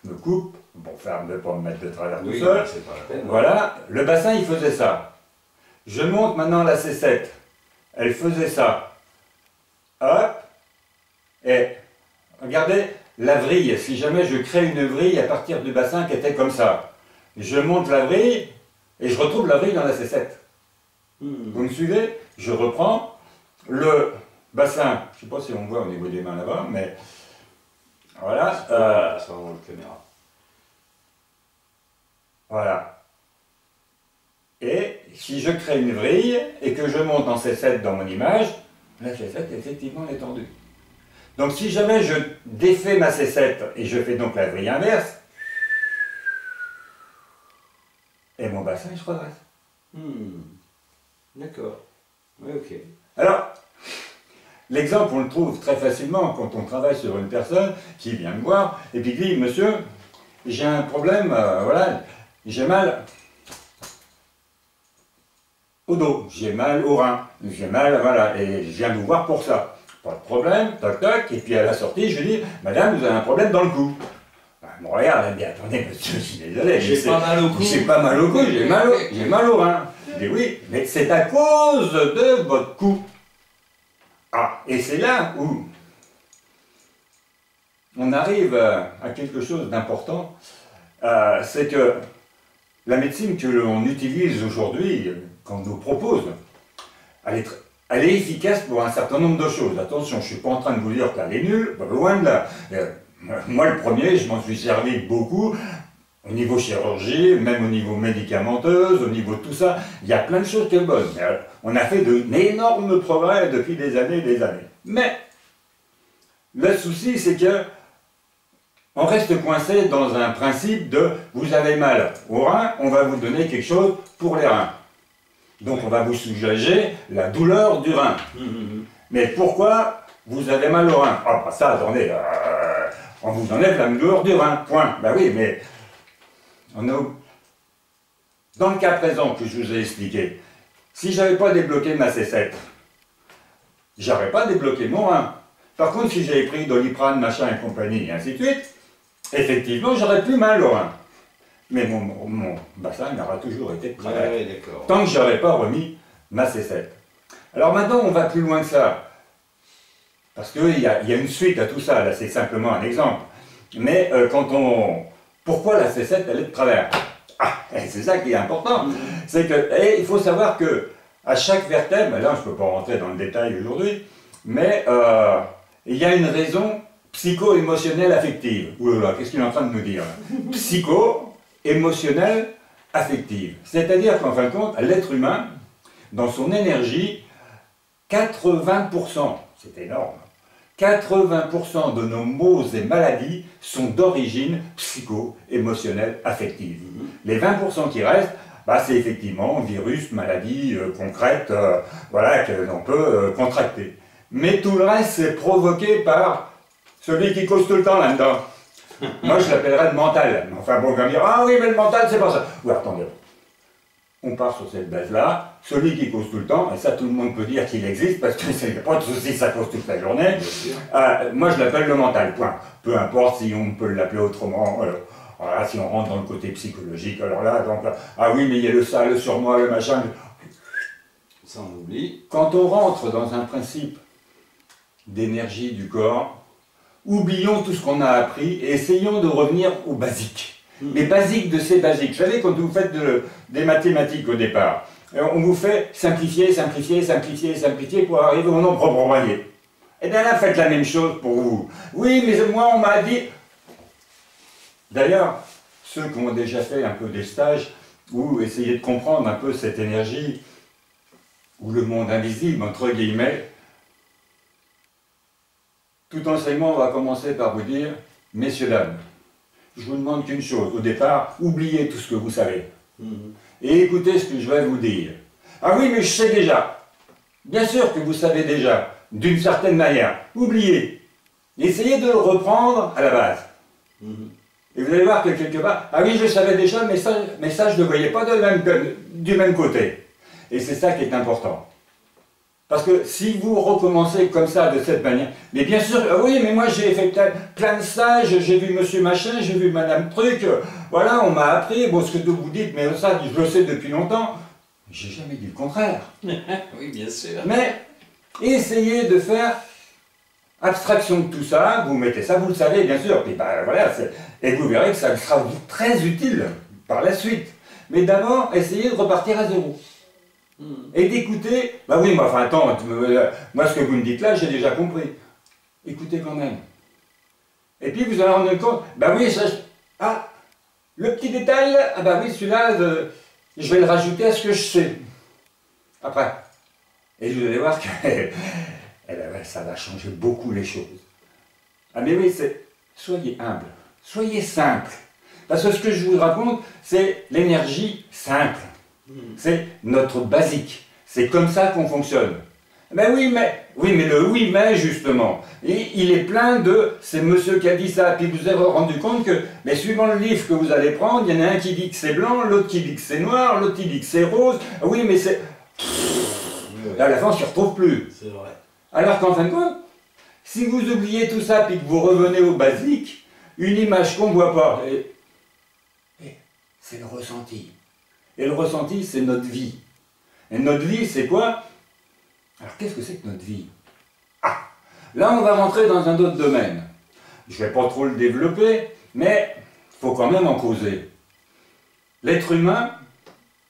me coupe, pour faire ne pas me mettre de travers tout seul. C'est pas la peine. Voilà, le bassin, il faisait ça. Je monte maintenant la C7. Elle faisait ça. Hop. Et regardez, la vrille, si jamais je crée une vrille à partir du bassin qui était comme ça, je monte la vrille et je retrouve la vrille dans la C7. Vous me suivez? Je reprends le bassin, je ne sais pas si on voit au niveau des mains là-bas, mais voilà. Ça va dans la caméra. Voilà. Et si je crée une vrille et que je monte en C7 dans mon image, la C7 effectivement est tendue. Donc si jamais je défais ma C7 et je fais donc la vrille inverse, et mon bassin je redresse. D'accord. Oui, ok. Alors, l'exemple on le trouve très facilement quand on travaille sur une personne qui vient me voir et puis dit, monsieur, j'ai un problème, voilà, j'ai mal au dos, j'ai mal au rein, j'ai mal, voilà, et je viens vous voir pour ça. Pas de problème, toc toc, et puis à la sortie, je lui dis, madame, vous avez un problème dans le cou. Elle me regarde, elle me dit, attendez, monsieur, je suis désolé. J'ai pas mal au cou. J'ai pas mal au cou, j'ai mal au rein. Je dis, oui, mais c'est à cause de votre cou. Ah, et c'est là où on arrive à quelque chose d'important, c'est que la médecine que l'on utilise aujourd'hui, qu'on nous propose, elle est efficace pour un certain nombre de choses. Attention, je ne suis pas en train de vous dire qu'elle est nulle, loin de là. Moi, le premier, je m'en suis servi beaucoup, au niveau chirurgie, même au niveau médicamenteuse, au niveau de tout ça. Il y a plein de choses qui sont bonnes. On a fait d'énormes progrès depuis des années et des années. Mais, le souci, c'est que on reste coincé dans un principe de « vous avez mal au rein, on va vous donner quelque chose pour les reins ». Donc on va vous soulager la douleur du rein. Mais pourquoi vous avez mal au rein? Ah bah ça, attendez, on vous enlève la douleur du rein, point. Ben oui, mais dans le cas présent que je vous ai expliqué, si je n'avais pas débloqué ma C7, j'aurais pas débloqué mon rein. Par contre, si j'avais pris Doliprane, machin et compagnie, et ainsi de suite, effectivement, j'aurais plus mal au rein. Mais mon bassin n'aura toujours été de travail. Ouais, tant que je n'aurais pas remis ma C7. Alors maintenant, on va plus loin que ça. Parce qu'il y a une suite à tout ça. Là, c'est simplement un exemple. Mais pourquoi la C7, elle est de travers? Ah, c'est ça qui est important. C'est que, il faut savoir que à chaque vertèbre, là, je ne peux pas rentrer dans le détail aujourd'hui, mais il y a une raison psycho-émotionnelle affective. Oulala, qu'est-ce qu'il est en train de nous dire? Psycho-émotionnelle affective. C'est-à-dire qu'en fin de compte, l'être humain, dans son énergie, 80%, c'est énorme, 80% de nos maux et maladies sont d'origine psycho-émotionnelle affective. Les 20% qui restent, bah, c'est effectivement virus, maladies concrètes, voilà, que l'on peut contracter. Mais tout le reste, c'est provoqué par celui qui cause tout le temps là-dedans. Moi, je l'appellerais le mental. Enfin bon, on va me dire, ah oui, mais le mental, c'est pas ça. Oui, attendez. On part sur cette base-là. Celui qui cause tout le temps, et ça, tout le monde peut dire qu'il existe, parce que c'est pas de souci, ça cause toute la journée. Moi, je l'appelle le mental, point. Peu importe si on peut l'appeler autrement. Voilà, si on rentre dans le côté psychologique, alors là, donc, ah oui, mais il y a le ça, le surmoi, le machin. Ça, on oublie. Quand on rentre dans un principe d'énergie du corps, oublions tout ce qu'on a appris et essayons de revenir aux basiques. Les basiques de ces basiques. Vous savez, quand vous faites des mathématiques au départ, on vous fait simplifier, simplifier, simplifier, simplifier pour arriver au nombre moyen. Et bien là, faites la même chose pour vous. Oui, mais moi, on m'a dit... D'ailleurs, ceux qui ont déjà fait un peu des stages, ou essayer de comprendre un peu cette énergie, ou le monde invisible, entre guillemets, tout enseignement va commencer par vous dire, messieurs, dames, je vous demande qu'une chose, au départ, oubliez tout ce que vous savez. Et écoutez ce que je vais vous dire. Ah oui, mais je sais déjà. Bien sûr que vous savez déjà, d'une certaine manière. Oubliez. Essayez de le reprendre à la base. Et vous allez voir que quelque part, ah oui, je savais déjà, mais ça je ne le voyais pas du même côté. Et c'est ça qui est important. Parce que si vous recommencez comme ça, de cette manière, mais bien sûr, oui, mais moi j'ai fait plein de stages, j'ai vu monsieur machin, j'ai vu madame truc, voilà, on m'a appris, bon, ce que vous dites, mais ça, je le sais depuis longtemps. J'ai jamais dit le contraire. Oui, bien sûr. Mais essayez de faire Abstraction de tout ça, vous mettez ça, vous le savez bien sûr, puis ben, voilà, et vous verrez que ça sera très utile par la suite. Mais d'abord, essayez de repartir à zéro. Et d'écouter, bah oui, mais enfin attends, moi ce que vous me dites là, j'ai déjà compris. Écoutez quand même. Et puis vous allez rendre compte, bah oui, ça, ah, le petit détail, ah bah oui, celui-là, je vais le rajouter à ce que je sais. Après. Et vous allez voir que eh ben ouais, ça va changer beaucoup les choses. Ah mais oui, soyez humble, soyez simple. Parce que ce que je vous raconte, c'est l'énergie simple. C'est notre basique. C'est comme ça qu'on fonctionne. Ben oui, mais le oui, mais justement, il est plein de c'est monsieur qui a dit ça, puis vous avez rendu compte que, mais suivant le livre que vous allez prendre, il y en a un qui dit que c'est blanc, l'autre qui dit que c'est noir, l'autre qui dit que c'est rose. Oui, mais c'est. À la fin, on ne s'y retrouve plus. C'est vrai. Alors qu'en fin de compte, si vous oubliez tout ça, puis que vous revenez au basique, une image qu'on ne voit pas, c'est le ressenti. Et le ressenti, c'est notre vie. Et notre vie, c'est quoi? Alors, qu'est-ce que c'est que notre vie? Ah, là, on va rentrer dans un autre domaine. Je ne vais pas trop le développer, mais il faut quand même en causer. L'être humain,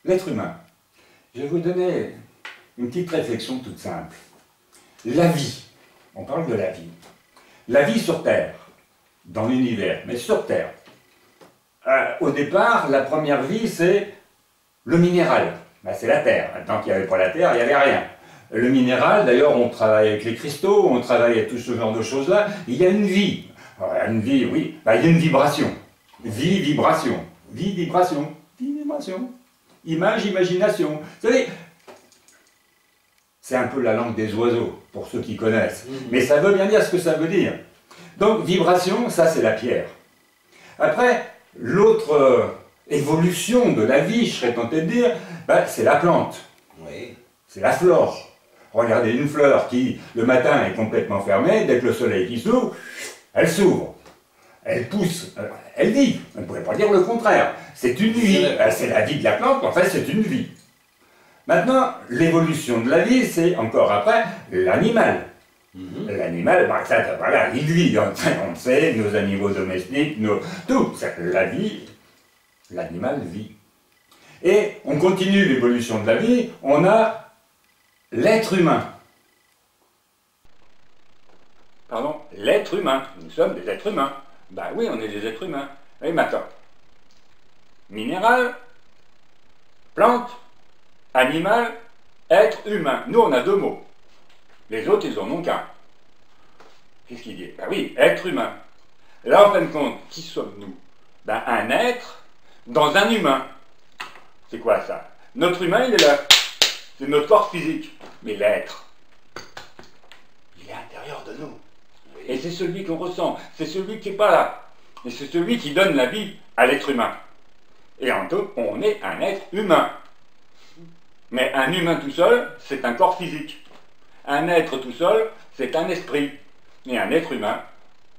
je vais vous donner une petite réflexion toute simple. La vie, on parle de la vie. La vie sur Terre, dans l'univers, mais sur Terre. Au départ, la première vie, c'est le minéral. Ben, c'est la Terre. Tant qu'il n'y avait pas la Terre, il n'y avait rien. Le minéral, d'ailleurs, on travaille avec les cristaux, on travaille avec tout ce genre de choses-là. Il y a une vie. Alors, une vie, oui. Ben, il y a une vibration. Vie, vibration. Vie, vibration. Vie, vibration. Image, imagination. Vous savez, c'est un peu la langue des oiseaux, pour ceux qui connaissent. Mais ça veut bien dire ce que ça veut dire. Donc, vibration, ça, c'est la pierre. Après, l'autre évolution de la vie, je serais tenté de dire, ben, c'est la plante. Oui. C'est la flore. Regardez une fleur qui, le matin, est complètement fermée, dès que le soleil qui s'ouvre, elle s'ouvre. Elle pousse, elle vit. On ne pourrait pas dire le contraire. C'est une vie. C'est la vie de la plante, en fait, c'est une vie. Maintenant, l'évolution de la vie, c'est encore après l'animal. L'animal, bah, ça, voilà, il vit. On le sait, nos animaux domestiques, tout. La vie, l'animal vit. Et on continue l'évolution de la vie, on a l'être humain. Pardon, l'être humain. Nous sommes des êtres humains. Ben oui, on est des êtres humains. Et maintenant, minéral, plante, animal, être humain. Nous, on a deux mots. Les autres, ils en ont qu'un. Qu'est-ce qu'il dit? Ben oui, être humain. Là, en fin de compte, qui sommes-nous? Ben, un être dans un humain. C'est quoi ça? Notre humain, il est là. C'est notre corps physique. Mais l'être, il est à l'intérieur de nous. Et c'est celui qu'on ressent. C'est celui qui n'est pas là. Et c'est celui qui donne la vie à l'être humain. Et en tout, on est un être humain. Mais un humain tout seul, c'est un corps physique. Un être tout seul, c'est un esprit. Et un être humain,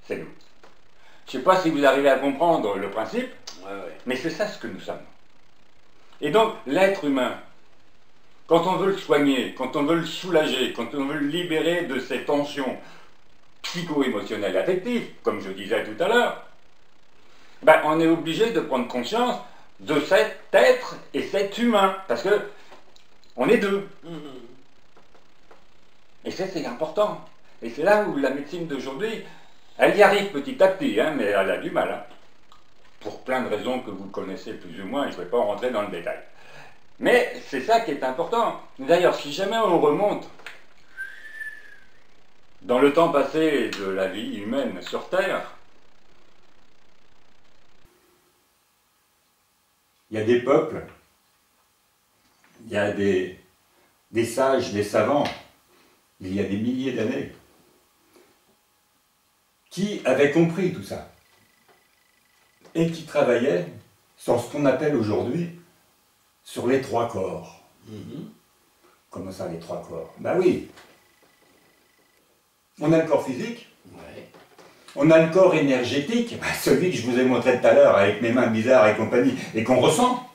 c'est nous. Je ne sais pas si vous arrivez à comprendre le principe, mais c'est ça ce que nous sommes. Et donc, l'être humain, quand on veut le soigner, quand on veut le soulager, quand on veut le libérer de ses tensions psycho-émotionnelles affectives, comme je disais tout à l'heure, ben, on est obligé de prendre conscience de cet être et cet humain, parce que on est deux. Et ça, c'est important. Et c'est là où la médecine d'aujourd'hui, elle y arrive petit à petit, hein, mais elle a du mal. Hein. Pour plein de raisons que vous connaissez plus ou moins, et je ne vais pas rentrer dans le détail. Mais c'est ça qui est important. D'ailleurs, si jamais on remonte dans le temps passé de la vie humaine sur Terre, il y a des peuples, il y a des sages, des savants, il y a des milliers d'années, qui avaient compris tout ça et qui travaillaient sur ce qu'on appelle aujourd'hui sur les trois corps. Comment ça, les trois corps? Ben oui. On a le corps physique, on a le corps énergétique, celui que je vous ai montré tout à l'heure avec mes mains bizarres et compagnie, et qu'on ressent.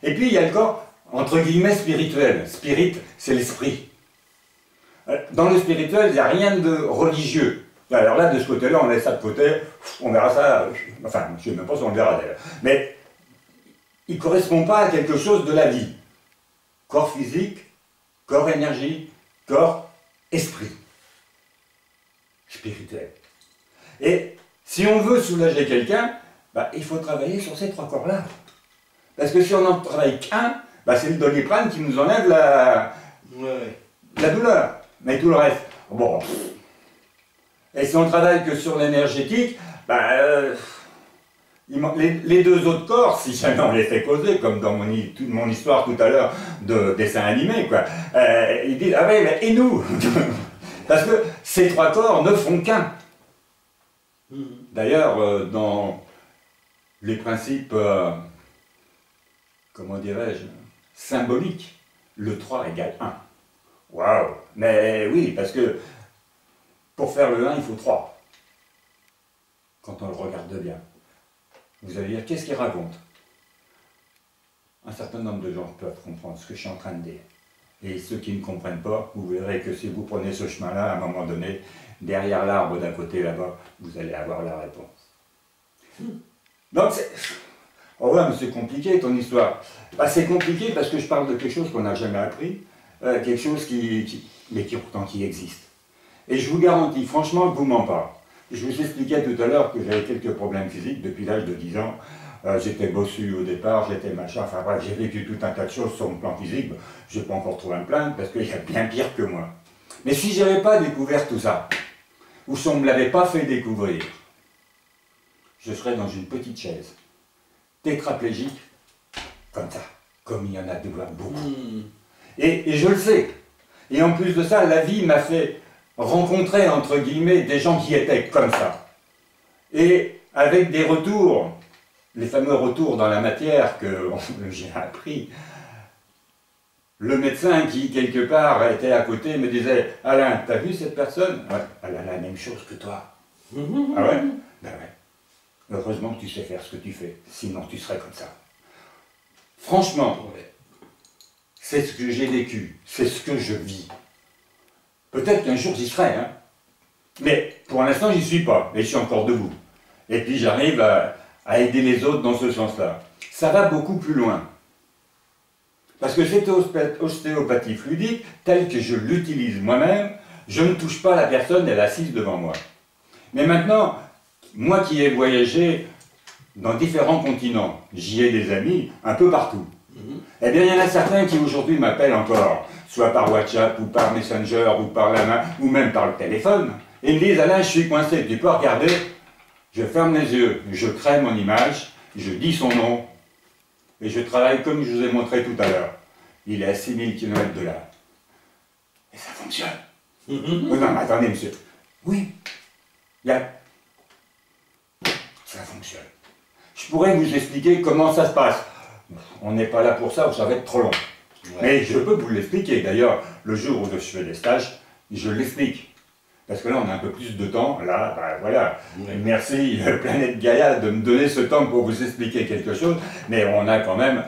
Et puis il y a le corps, entre guillemets, spirituel. Spirit, c'est l'esprit. Dans le spirituel, il n'y a rien de religieux. Alors là, de ce côté-là, on laisse ça de côté, on verra ça, enfin, je ne sais même pas si on le verra d'ailleurs. Mais il ne correspond pas à quelque chose de la vie. Corps physique, corps énergie, corps esprit. Spirituel. Et si on veut soulager quelqu'un, il faut travailler sur ces trois corps-là. Parce que si on n'en travaille qu'un, c'est le Doliprane qui nous enlève la douleur. Mais tout le reste, bon. Et si on travaille que sur l'énergétique, les deux autres corps, si jamais on les fait causer, comme dans mon histoire tout à l'heure de dessin animé, quoi, ils disent, ah ouais, mais et nous? Parce que ces trois corps ne font qu'un. D'ailleurs, dans les principes, comment dirais-je, symboliques, le 3 égale 1. Waouh! Mais oui, parce que pour faire le 1, il faut 3. Quand on le regarde bien. Vous allez dire, qu'est-ce qu'il raconte? Un certain nombre de gens peuvent comprendre ce que je suis en train de dire. Et ceux qui ne comprennent pas, vous verrez que si vous prenez ce chemin-là, à un moment donné, derrière l'arbre d'un côté là-bas, vous allez avoir la réponse. Donc c'est... Oh ouais, mais c'est compliqué ton histoire. C'est compliqué parce que je parle de quelque chose qu'on n'a jamais appris, quelque chose mais qui pourtant qui existe. Et je vous garantis, franchement, je ne vous mens pas. Je vous expliquais tout à l'heure que j'avais quelques problèmes physiques depuis l'âge de 10 ans. J'étais bossu au départ, j'étais machin, enfin bref, j'ai vécu tout un tas de choses sur le plan physique. Je n'ai pas encore trouvé un plainte parce qu'il y a bien pire que moi. Mais si je n'avais pas découvert tout ça, ou si on ne me l'avait pas fait découvrir, je serais dans une petite chaise, tétraplégique, comme ça, comme il y en a beaucoup. Et je le sais. Et en plus de ça, la vie m'a fait rencontrer, entre guillemets, des gens qui étaient comme ça. Et avec des retours, les fameux retours dans la matière que j'ai appris, le médecin qui, quelque part, était à côté me disait « Alain, t'as vu cette personne? Ouais, elle a la même chose que toi. » Ah ouais? Ben ouais. Heureusement que tu sais faire ce que tu fais, sinon tu serais comme ça. Franchement, c'est ce que j'ai vécu, c'est ce que je vis. Peut-être qu'un jour j'y serai, hein. Mais pour l'instant j'y suis pas, et je suis encore debout. Et puis j'arrive à aider les autres dans ce sens-là. Ça va beaucoup plus loin. Parce que cette ostéopathie fluidique, telle que je l'utilise moi-même, je ne touche pas la personne, elle est assise devant moi. Mais maintenant, moi qui ai voyagé dans différents continents, j'y ai des amis un peu partout. Eh bien, il y en a certains qui aujourd'hui m'appellent encore, soit par WhatsApp, ou par Messenger, ou par la main, ou même par le téléphone, et ils me disent « Alain, je suis coincé, tu peux regarder ?» Je ferme les yeux, je crée mon image, je dis son nom, et je travaille comme je vous ai montré tout à l'heure. Il est à 6000 km de là. Et ça fonctionne. Oh non, mais attendez, monsieur. Oui, ça fonctionne. Je pourrais vous expliquer comment ça se passe. On n'est pas là pour ça, ou ça va être trop long. Mais je peux vous l'expliquer. D'ailleurs, le jour où je fais des stages, je l'explique. Parce que là, on a un peu plus de temps. Là, voilà. Merci, Planète Gaïa, de me donner ce temps pour vous expliquer quelque chose. Mais on a quand même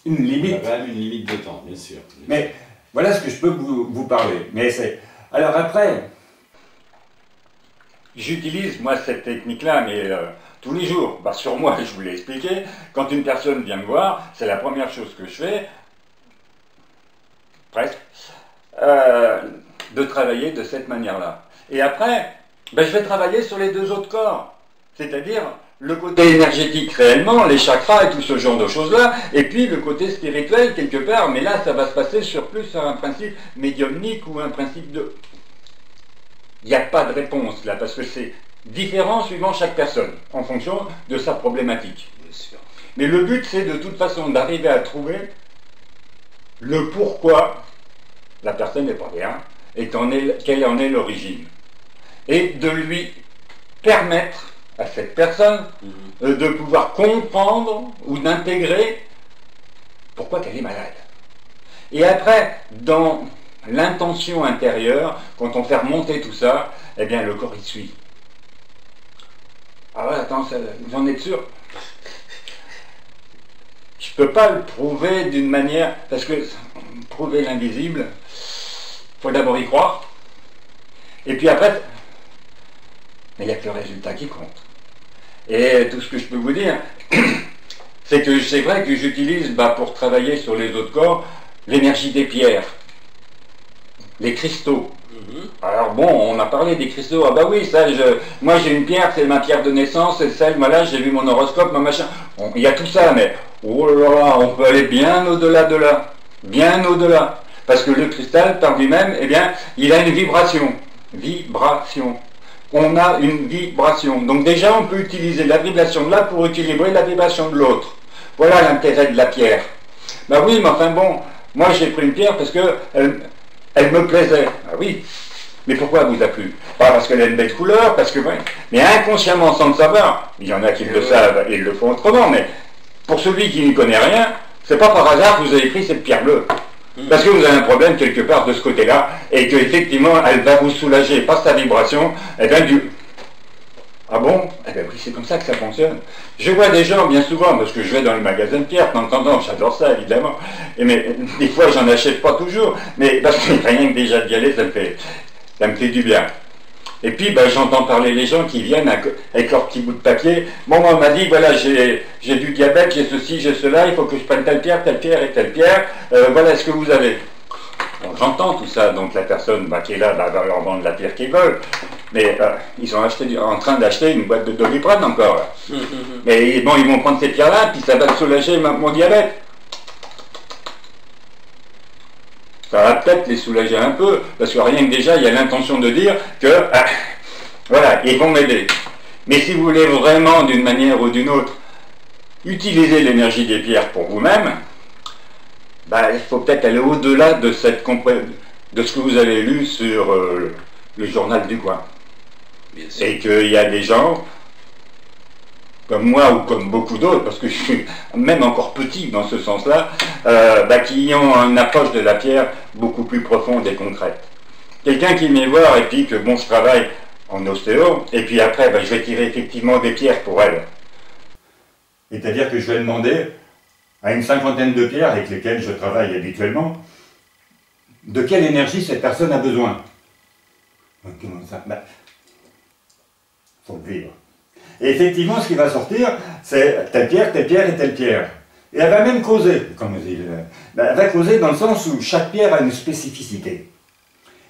une limite. On a quand même une limite de temps, bien sûr. Mais voilà ce que je peux vous parler. Mais c'est... Alors après, j'utilise, moi, cette technique-là, mais tous les jours. Sur moi, je vous l'ai expliqué. Quand une personne vient me voir, c'est la première chose que je fais, presque, de travailler de cette manière-là. Et après, je vais travailler sur les deux autres corps. C'est-à-dire le côté énergétique réellement, les chakras et tout ce genre de choses-là, et puis le côté spirituel quelque part, mais là, ça va se passer plus sur un principe médiumnique ou un principe de... Il n'y a pas de réponse là, parce que c'est différent suivant chaque personne, en fonction de sa problématique. Bien sûr. Mais le but, c'est de toute façon d'arriver à trouver le pourquoi la personne n'est pas bien, et quelle en est l'origine. Et de lui permettre à cette personne de pouvoir comprendre ou d'intégrer pourquoi elle est malade. Et après, dans l'intention intérieure, quand on fait remonter tout ça, eh bien le corps y suit. Ah ouais, attends, vous en êtes sûr? Je ne peux pas le prouver d'une manière, parce que prouver l'invisible, il faut d'abord y croire. Et puis après, mais il n'y a que le résultat qui compte. Et tout ce que je peux vous dire, c'est que c'est vrai que j'utilise pour travailler sur les autres corps l'énergie des pierres, les cristaux. Alors bon, on a parlé des cristaux, ah bah oui, ça, moi j'ai une pierre, c'est ma pierre de naissance, c'est celle, voilà, j'ai vu mon horoscope, mon machin, il y a tout ça, mais oh là là, on peut aller bien au-delà de là, bien au-delà, parce que le cristal, par lui-même, eh bien, il a une vibration, on a une vibration, donc déjà on peut utiliser la vibration de là pour équilibrer la vibration de l'autre, voilà l'intérêt de la pierre. Bah oui, mais enfin bon, moi j'ai pris une pierre parce que elle me plaisait. Ah oui, mais pourquoi elle vous a plu? Pas parce qu'elle a une belle couleur, parce que... Mais inconsciemment, sans le savoir, il y en a qui le savent et ils le font autrement, mais pour celui qui n'y connaît rien, c'est pas par hasard que vous avez pris cette pierre bleue. Parce que vous avez un problème quelque part de ce côté-là, et qu'effectivement, elle va vous soulager par sa vibration, et bien du... Ah bon? Eh bien oui, c'est comme ça que ça fonctionne. Je vois des gens, bien souvent, parce que je vais dans le magasin de pierre, de temps en temps, j'adore ça, évidemment, mais des fois, j'en achète pas toujours, mais parce que rien que déjà d'y aller, ça me fait du bien. Et puis, j'entends parler les gens qui viennent avec leur petit bout de papier. Bon, moi, on m'a dit, voilà, j'ai du diabète, j'ai ceci, j'ai cela, il faut que je prenne telle pierre et telle pierre, voilà ce que vous avez. Bon, j'entends tout ça, donc la personne qui est là va leur vendre la pierre qu'ils veulent. Mais ils sont en train d'acheter une boîte de Doliprane encore. Là. Mais bon, ils vont prendre ces pierres-là, puis ça va soulager mon diabète. Ça va peut-être les soulager un peu, parce que rien que déjà, il y a l'intention de dire que, voilà, ils vont m'aider. Mais si vous voulez vraiment, d'une manière ou d'une autre, utiliser l'énergie des pierres pour vous-même, il faut peut-être aller au-delà de ce que vous avez lu sur le journal du coin. Et qu'il y a des gens, comme moi ou comme beaucoup d'autres, parce que je suis même encore petit dans ce sens-là, qui ont une approche de la pierre beaucoup plus profonde et concrète. Quelqu'un qui vient voir et puis que bon, je travaille en ostéo, et puis après, je vais tirer effectivement des pierres pour elle. C'est-à-dire que je vais demander à une cinquantaine de pierres avec lesquelles je travaille habituellement, de quelle énergie cette personne a besoin. Comment ça? Faut le vivre. Et effectivement, ce qui va sortir, c'est telle pierre et telle pierre. Et elle va même causer, comme on dit, elle va causer dans le sens où chaque pierre a une spécificité.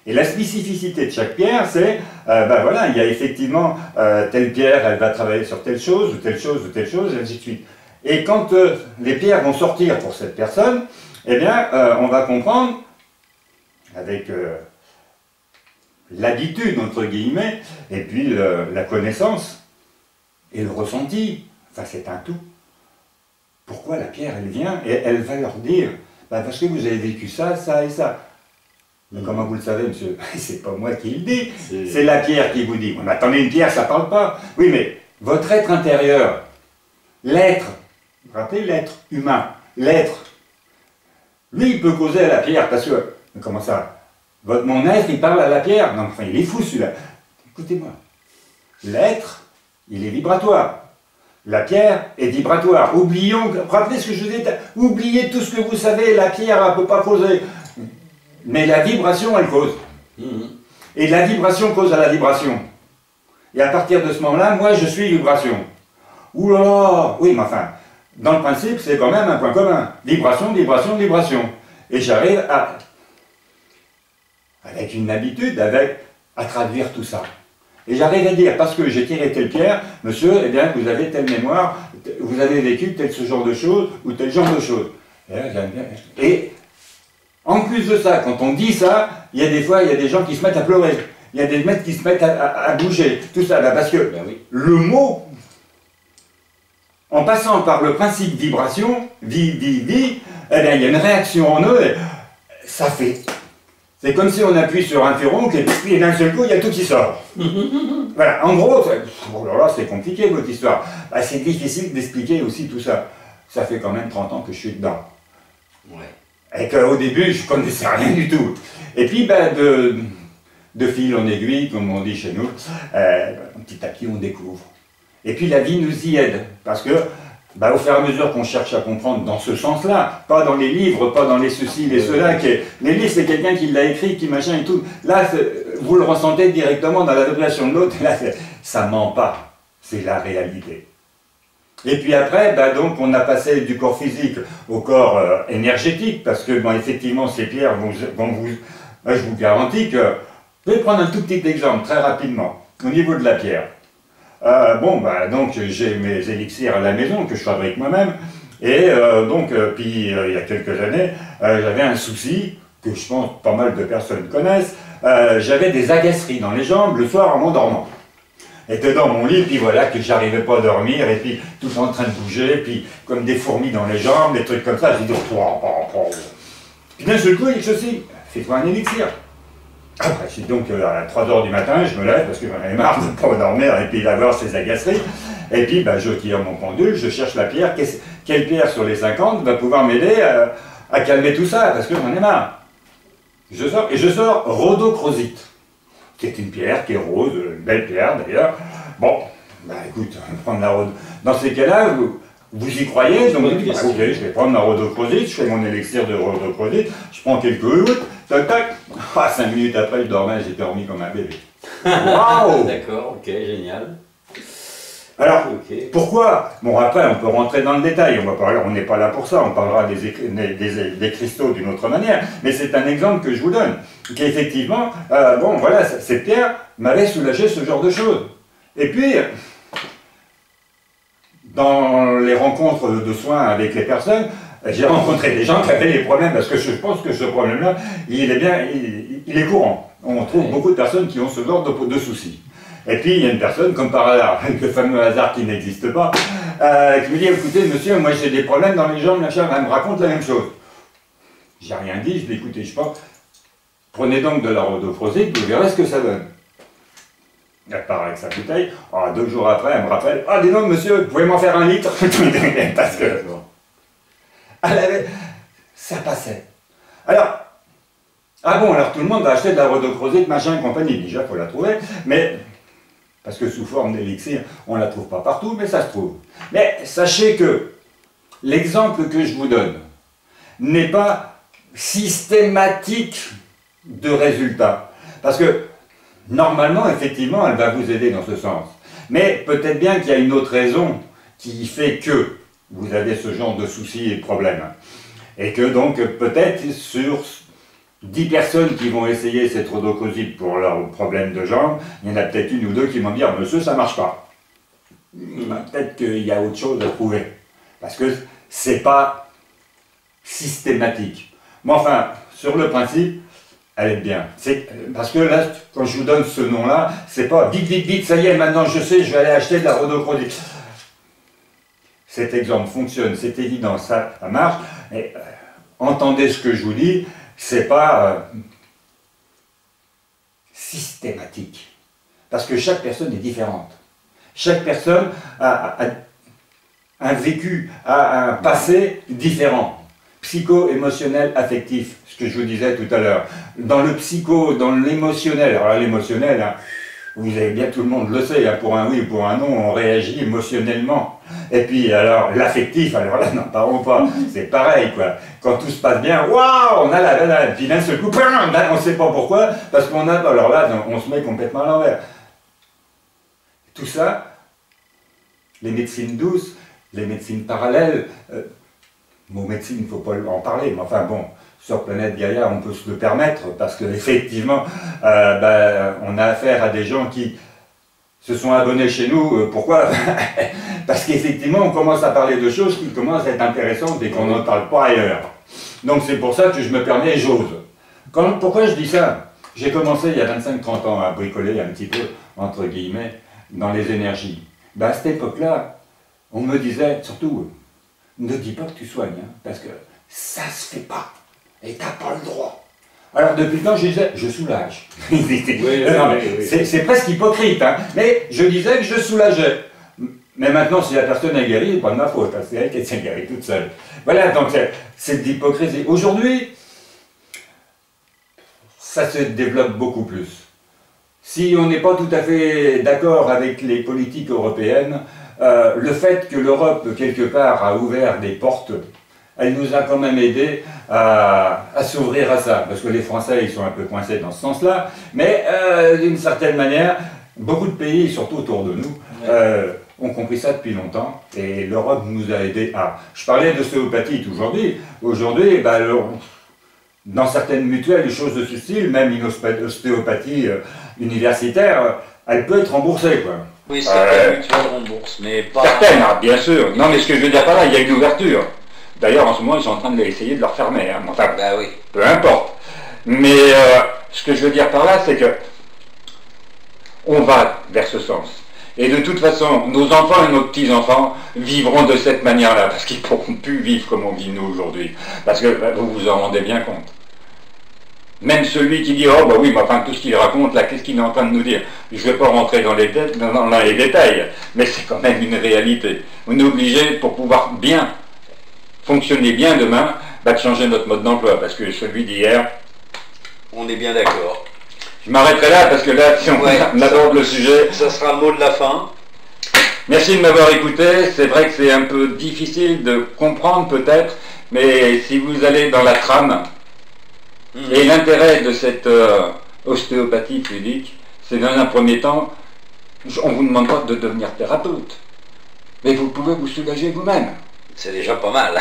Et la spécificité de chaque pierre, c'est, voilà, il y a effectivement telle pierre, elle va travailler sur telle chose, ou telle chose, ou telle chose, et ainsi de suite. Et quand les pierres vont sortir pour cette personne, eh bien, on va comprendre, avec l'habitude, entre guillemets, et puis la connaissance, et le ressenti, enfin c'est un tout. Pourquoi la pierre, elle vient, et elle va leur dire, parce que vous avez vécu ça, ça et ça. Mais comment vous le savez, monsieur? C'est pas moi qui le dis, c'est la pierre qui vous dit. Mais attendez, une pierre, ça parle pas. Oui, mais votre être intérieur, l'être, vous vous rappelez l'être humain, l'être, lui, il peut causer à la pierre, parce que, mais comment ça? Mon être, il parle à la pierre? Non, enfin, il est fou, celui-là. Écoutez-moi, l'être, il est vibratoire. La pierre est vibratoire. Oublions, rappelez ce que je vous ai dit, oubliez tout ce que vous savez, la pierre, elle ne peut pas causer. Mais la vibration, elle cause. Et la vibration cause à la vibration. Et à partir de ce moment-là, moi, je suis vibration. Ouh là là! Oui, mais enfin, dans le principe, c'est quand même un point commun. Vibration, vibration, vibration. Et j'arrive à, avec une habitude, à traduire tout ça. Et j'arrive à dire, parce que j'ai tiré telle pierre, monsieur, eh bien, vous avez telle mémoire, vous avez vécu tel ce genre de choses, ou tel genre de choses. Et en plus de ça, quand on dit ça, il y a des fois, il y a des gens qui se mettent à pleurer. Il y a des mecs qui se mettent à bouger. Tout ça, parce que le mot, en passant par le principe vibration, vie, eh bien, il y a une réaction en eux, et ça fait... C'est comme si on appuie sur un féroncle et puis d'un seul coup, il y a tout qui sort. Voilà, en gros, oh là là, c'est compliqué votre histoire. C'est difficile d'expliquer aussi tout ça. Ça fait quand même 30 ans que je suis dedans. Ouais. Et qu'au début, je ne connaissais rien du tout. Et puis, de fil en aiguille, comme on dit chez nous, petit à petit, on découvre. Et puis, la vie nous y aide. Parce que, au fur et à mesure qu'on cherche à comprendre dans ce sens-là, pas dans les livres, pas dans les ceci, les cela, les livres c'est quelqu'un qui l'a écrit, qui machin et tout. Là, vous le ressentez directement dans la vibration de l'autre, là, ça ment pas, c'est la réalité. Et puis après, bah donc on a passé du corps physique au corps énergétique, parce que bon, effectivement ces pierres je vous garantis que, je vais prendre un tout petit exemple très rapidement, au niveau de la pierre. Donc j'ai mes élixirs à la maison que je fabrique moi-même, et puis il y a quelques années, j'avais un souci que je pense pas mal de personnes connaissent, j'avais des agaceries dans les jambes le soir en m'endormant. J'étais dans mon lit, puis voilà, que j'arrivais pas à dormir, et puis tout en train de bouger, puis comme des fourmis dans les jambes, des trucs comme ça, j'ai dit, puis d'un seul coup, il dit ceci, fais-toi un élixir. Donc à 3 h du matin, je me lève parce que j'en avais marre de ne pas dormir et puis d'avoir ces agaceries. Et puis je tire mon pendule, je cherche la pierre. Quelle pierre sur les 50 va pouvoir m'aider à calmer tout ça, parce que j'en ai marre. Je sors rhodochrosite, qui est une pierre qui est rose, une belle pierre d'ailleurs. Bon, écoute, on va prendre la rhode. Dans ces cas-là, vous y croyez, donc ok, je vais prendre ma rhodochrosite, je fais mon élixir de rhodochrosite, je prends quelques gouttes, tac tac, 5 minutes après je dormais, j'étais remis comme un bébé. Waouh! D'accord, ok, génial. Alors, pourquoi? Bon, après on peut rentrer dans le détail, on n'est pas là pour ça, on parlera des cristaux d'une autre manière, mais c'est un exemple que je vous donne, qu'effectivement, cette pierre m'avait soulagé ce genre de choses. Et puis, dans les rencontres de soins avec les personnes, j'ai rencontré des gens qui avaient des problèmes, parce que je pense que ce problème-là, il est courant. On trouve beaucoup de personnes qui ont ce genre de soucis. Et puis, il y a une personne, comme par hasard, le fameux hasard qui n'existe pas, qui me dit, écoutez, monsieur, moi j'ai des problèmes dans les jambes, machin, elle me raconte la même chose. J'ai rien dit, je dis, écoutez, je pense, prenez donc de la rhodochrosite, vous verrez ce que ça donne. Elle part avec sa bouteille, 2 jours après, elle me rappelle, dis donc monsieur, vous pouvez m'en faire 1 litre? Parce que ça passait. Alors tout le monde va acheter de la rhodochrosite, machin et compagnie, déjà il faut la trouver, mais, parce que sous forme d'élixir, on ne la trouve pas partout, mais ça se trouve. Mais sachez que l'exemple que je vous donne n'est pas systématique de résultat, parce que normalement, effectivement, elle va vous aider dans ce sens. Mais peut-être bien qu'il y a une autre raison qui fait que vous avez ce genre de soucis et de problèmes. Et que donc, peut-être sur 10 personnes qui vont essayer cette rhodochrosite pour leurs problèmes de jambes, il y en a peut-être 1 ou 2 qui vont dire « Monsieur, ça ne marche pas ». Peut-être qu'il y a autre chose à trouver. Parce que c'est pas systématique. Mais enfin, sur le principe, elle est bien. Parce que là, quand je vous donne ce nom-là, c'est pas vite, ça y est, maintenant je sais, je vais aller acheter de la rhodochrosite. Cet exemple fonctionne, c'est évident, ça marche. Mais entendez ce que je vous dis, c'est pas systématique. Parce que chaque personne est différente. Chaque personne a un vécu, a un passé différent. Psycho-émotionnel, affectif, ce que je vous disais tout à l'heure. Dans le psycho, dans l'émotionnel, alors l'émotionnel, vous avez bien, tout le monde le sait, pour un oui ou pour un non, on réagit émotionnellement. Et puis alors l'affectif, alors là, n'en parlons pas, c'est pareil quoi. Quand tout se passe bien, waouh, on a puis d'un seul coup, on ne sait pas pourquoi, parce qu'on a, alors là, on se met complètement à l'envers. Tout ça, les médecines douces, les médecines parallèles, mot médecine, il ne faut pas en parler, mais enfin bon, sur Planète Gaïa, on peut se le permettre, parce qu'effectivement, on a affaire à des gens qui se sont abonnés chez nous. Pourquoi? Parce qu'effectivement, on commence à parler de choses qui commencent à être intéressantes et qu'on n'en parle pas ailleurs. Donc c'est pour ça que je me permets, j'ose. Pourquoi je dis ça? J'ai commencé il y a 25-30 ans à bricoler un petit peu, entre guillemets, dans les énergies. À cette époque-là, on me disait, surtout, ne dis pas que tu soignes, parce que ça se fait pas, et t'as pas le droit. Alors depuis le temps, je disais, je soulage. C'est presque hypocrite, mais je disais que je soulageais. Mais maintenant, si la personne est guérie, c'est pas de ma faute, c'est elle qui s'est guérie toute seule. Voilà, donc c'est de l'hypocrisie. Aujourd'hui, ça se développe beaucoup plus. Si on n'est pas tout à fait d'accord avec les politiques européennes, le fait que l'Europe, quelque part, a ouvert des portes elle nous a quand même aidé à s'ouvrir à ça, parce que les Français, ils sont un peu coincés dans ce sens-là, mais d'une certaine manière, beaucoup de pays, surtout autour de nous, ont compris ça depuis longtemps, et l'Europe nous a aidés à... Je parlais d'ostéopathie aujourd'hui. Aujourd'hui, bah, dans certaines mutuelles, des choses de ce style, même une ostéopathie universitaire, elle peut être remboursée, quoi. Oui, certaines mutuelles remboursent, mais pas... Certaines, bien sûr. Non, mais ce que je veux dire par là, il y a une ouverture. D'ailleurs, en ce moment, ils sont en train d'essayer de le refermer. Hein. Enfin, bah oui. Peu importe. Mais ce que je veux dire par là, c'est que on va vers ce sens. Et de toute façon, nos enfants et nos petits-enfants vivront de cette manière-là, parce qu'ils ne pourront plus vivre comme on vit nous aujourd'hui. Parce que vous vous en rendez bien compte. Même celui qui dit « Oh, bah oui, mais enfin, tout ce qu'il raconte, là, qu'est-ce qu'il est en train de nous dire ?» Je ne vais pas rentrer dans les détails, mais c'est quand même une réalité. On est obligé, pour pouvoir bien fonctionner bien demain, de changer notre mode d'emploi, parce que celui d'hier... On est bien d'accord. Je m'arrêterai là, parce que là, si on aborde le sujet... Ça sera le mot de la fin. Merci de m'avoir écouté. C'est vrai que c'est un peu difficile de comprendre, peut-être, mais si vous allez dans la trame, et l'intérêt de cette ostéopathie fluidique, c'est dans un premier temps, on ne vous demande pas de devenir thérapeute, mais vous pouvez vous soulager vous-même. C'est déjà pas mal.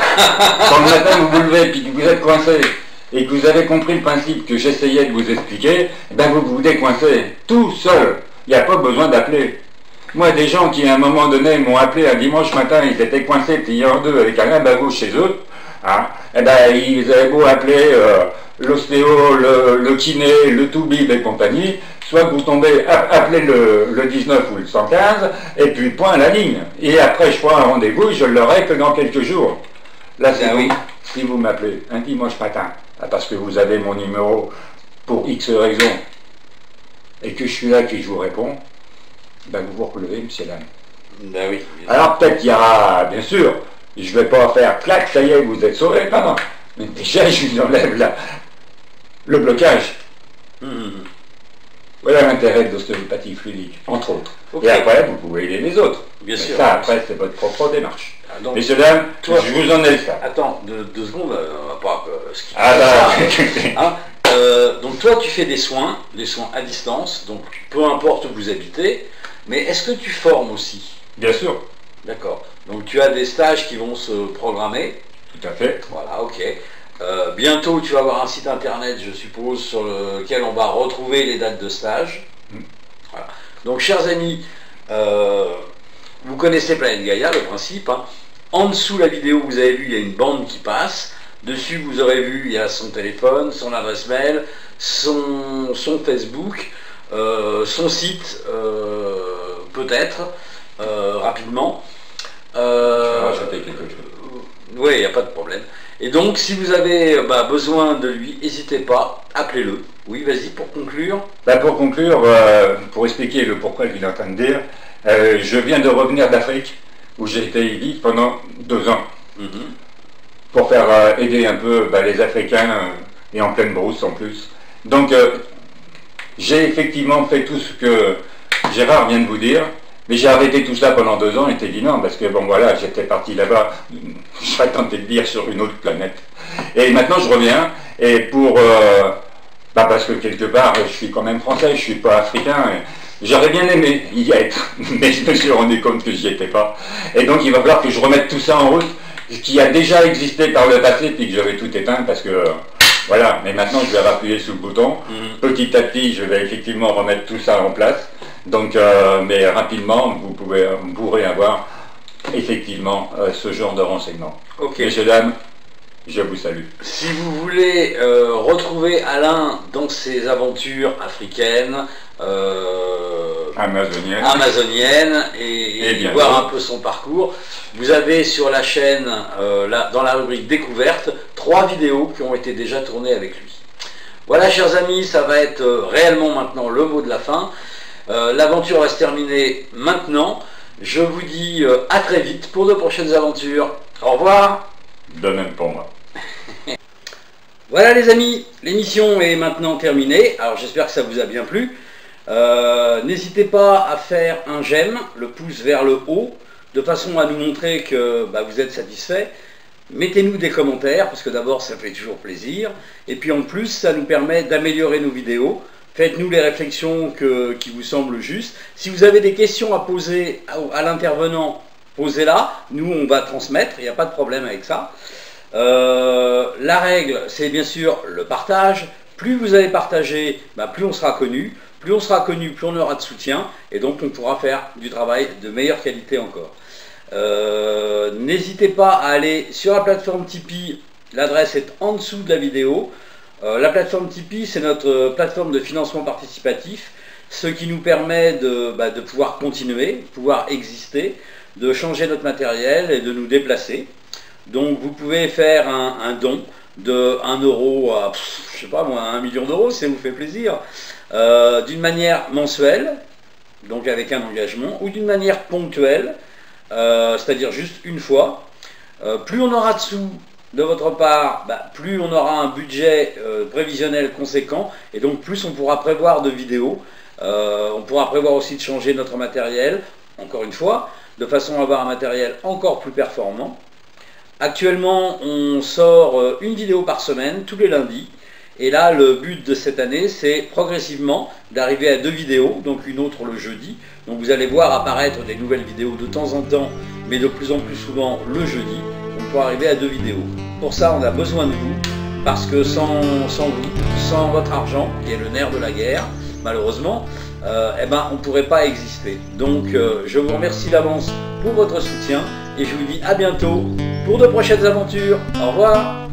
Quand le matin vous vous levez et que vous êtes coincé, et que vous avez compris le principe que j'essayais de vous expliquer, vous vous décoincez tout seul. Il n'y a pas besoin d'appeler. Moi, des gens qui à un moment donné m'ont appelé un dimanche matin, ils étaient coincés pliés en deux avec un limbago chez eux, hein, ils avaient beau appeler l'ostéo, le kiné, le toubib et compagnie, soit que vous tombez, appelez le 19 ou le 115, et puis point à la ligne. Et après, je prends un rendez-vous, je l'aurai que dans quelques jours. Là, si vous m'appelez un dimanche matin, parce que vous avez mon numéro pour X raison, et que je suis là, que je vous réponds, vous vous relevez, monsieur l'âme. Ben oui. Alors peut-être qu'il y aura, bien sûr, je ne vais pas faire clac, ça y est, vous êtes sauvé, non. Mais déjà, je vous enlève le blocage. Voilà l'intérêt de l'ostéopathie fluidique, entre autres. Okay. Et après, vous pouvez aider les autres. Bien sûr. Ça, après, c'est votre propre démarche. Donc, messieurs, dames, je vous en ai ça. Attends, deux secondes, on va pas skipper ça. Donc toi, tu fais des soins à distance, donc peu importe où vous habitez, mais est-ce que tu formes aussi? Bien sûr. D'accord. Donc tu as des stages qui vont se programmer? Tout à fait. Voilà, ok. Bientôt, tu vas avoir un site internet, je suppose, sur lequel on va retrouver les dates de stage. Voilà. Donc, chers amis, vous connaissez Planète Gaïa, le principe. Hein. En dessous la vidéo, vous avez vu, il y a une bande qui passe. Dessus, vous aurez vu, il y a son téléphone, son adresse mail, son Facebook, son site, peut-être, rapidement. Je vais rajouter quelque chose. Oui, il n'y a pas de problème. Et donc, si vous avez besoin de lui, n'hésitez pas, appelez-le. Oui, vas-y, pour conclure. Pour conclure, pour expliquer le pourquoi il est en train de dire, je viens de revenir d'Afrique, où j'ai été vivre pendant 2 ans, pour faire aider un peu les Africains, et en pleine brousse en plus. Donc, j'ai effectivement fait tout ce que Gérard vient de vous dire, mais j'ai arrêté tout ça pendant 2 ans, et c'est évident, parce que bon voilà, j'étais parti là-bas, je serais tenté de dire sur une autre planète. Et maintenant je reviens, et pour... parce que quelque part, je suis quand même français, je ne suis pas africain, j'aurais bien aimé y être, mais je me suis rendu compte que j'y étais pas. Et donc il va falloir que je remette tout ça en route, ce qui a déjà existé par le passé, puis que j'avais tout éteint, parce que... voilà, mais maintenant je vais appuyer sur le bouton, petit à petit je vais effectivement remettre tout ça en place. Donc, mais rapidement, vous pourrez avoir effectivement ce genre de renseignements. Okay. Messieurs, dames, je vous salue. Si vous voulez retrouver Alain dans ses aventures africaines, amazoniennes et voir un peu son parcours, vous avez sur la chaîne, dans la rubrique découverte, 3 vidéos qui ont été déjà tournées avec lui. Voilà, chers amis, ça va être réellement maintenant le mot de la fin. L'aventure va se terminer maintenant. Je vous dis à très vite pour de prochaines aventures. Au revoir. De même pour moi. Voilà les amis, l'émission est maintenant terminée. Alors j'espère que ça vous a bien plu. N'hésitez pas à faire un j'aime, le pouce vers le haut, de façon à nous montrer que vous êtes satisfait. Mettez-nous des commentaires, parce que d'abord ça fait toujours plaisir, et puis en plus ça nous permet d'améliorer nos vidéos. Faites-nous les réflexions qui vous semblent justes. Si vous avez des questions à poser à l'intervenant, posez-la. Nous, on va transmettre, il n'y a pas de problème avec ça. La règle, c'est bien sûr le partage. Plus vous allez partager, plus on sera connu. Plus on sera connu, plus on aura de soutien. Et donc, on pourra faire du travail de meilleure qualité encore. N'hésitez pas à aller sur la plateforme Tipeee. L'adresse est en dessous de la vidéo. La plateforme Tipeee, c'est notre plateforme de financement participatif, ce qui nous permet de pouvoir continuer, pouvoir exister, de changer notre matériel et de nous déplacer. Donc vous pouvez faire un don de 1 euro à, je sais pas moi, 1 million d'euros, si ça vous fait plaisir, d'une manière mensuelle, donc avec un engagement, ou d'une manière ponctuelle, c'est-à-dire juste une fois. Plus on aura de sous de votre part, plus on aura un budget prévisionnel conséquent, et donc plus on pourra prévoir de vidéos. On pourra prévoir aussi de changer notre matériel, encore une fois, de façon à avoir un matériel encore plus performant. Actuellement, on sort une vidéo par semaine, tous les lundis, et là, le but de cette année, c'est progressivement d'arriver à 2 vidéos, donc une autre le jeudi. Donc vous allez voir apparaître des nouvelles vidéos de temps en temps, mais de plus en plus souvent le jeudi. Pour arriver à 2 vidéos. Pour ça, on a besoin de vous, parce que sans vous, sans votre argent, qui est le nerf de la guerre, malheureusement, on ne pourrait pas exister. Donc, je vous remercie d'avance pour votre soutien, et je vous dis à bientôt pour de prochaines aventures. Au revoir.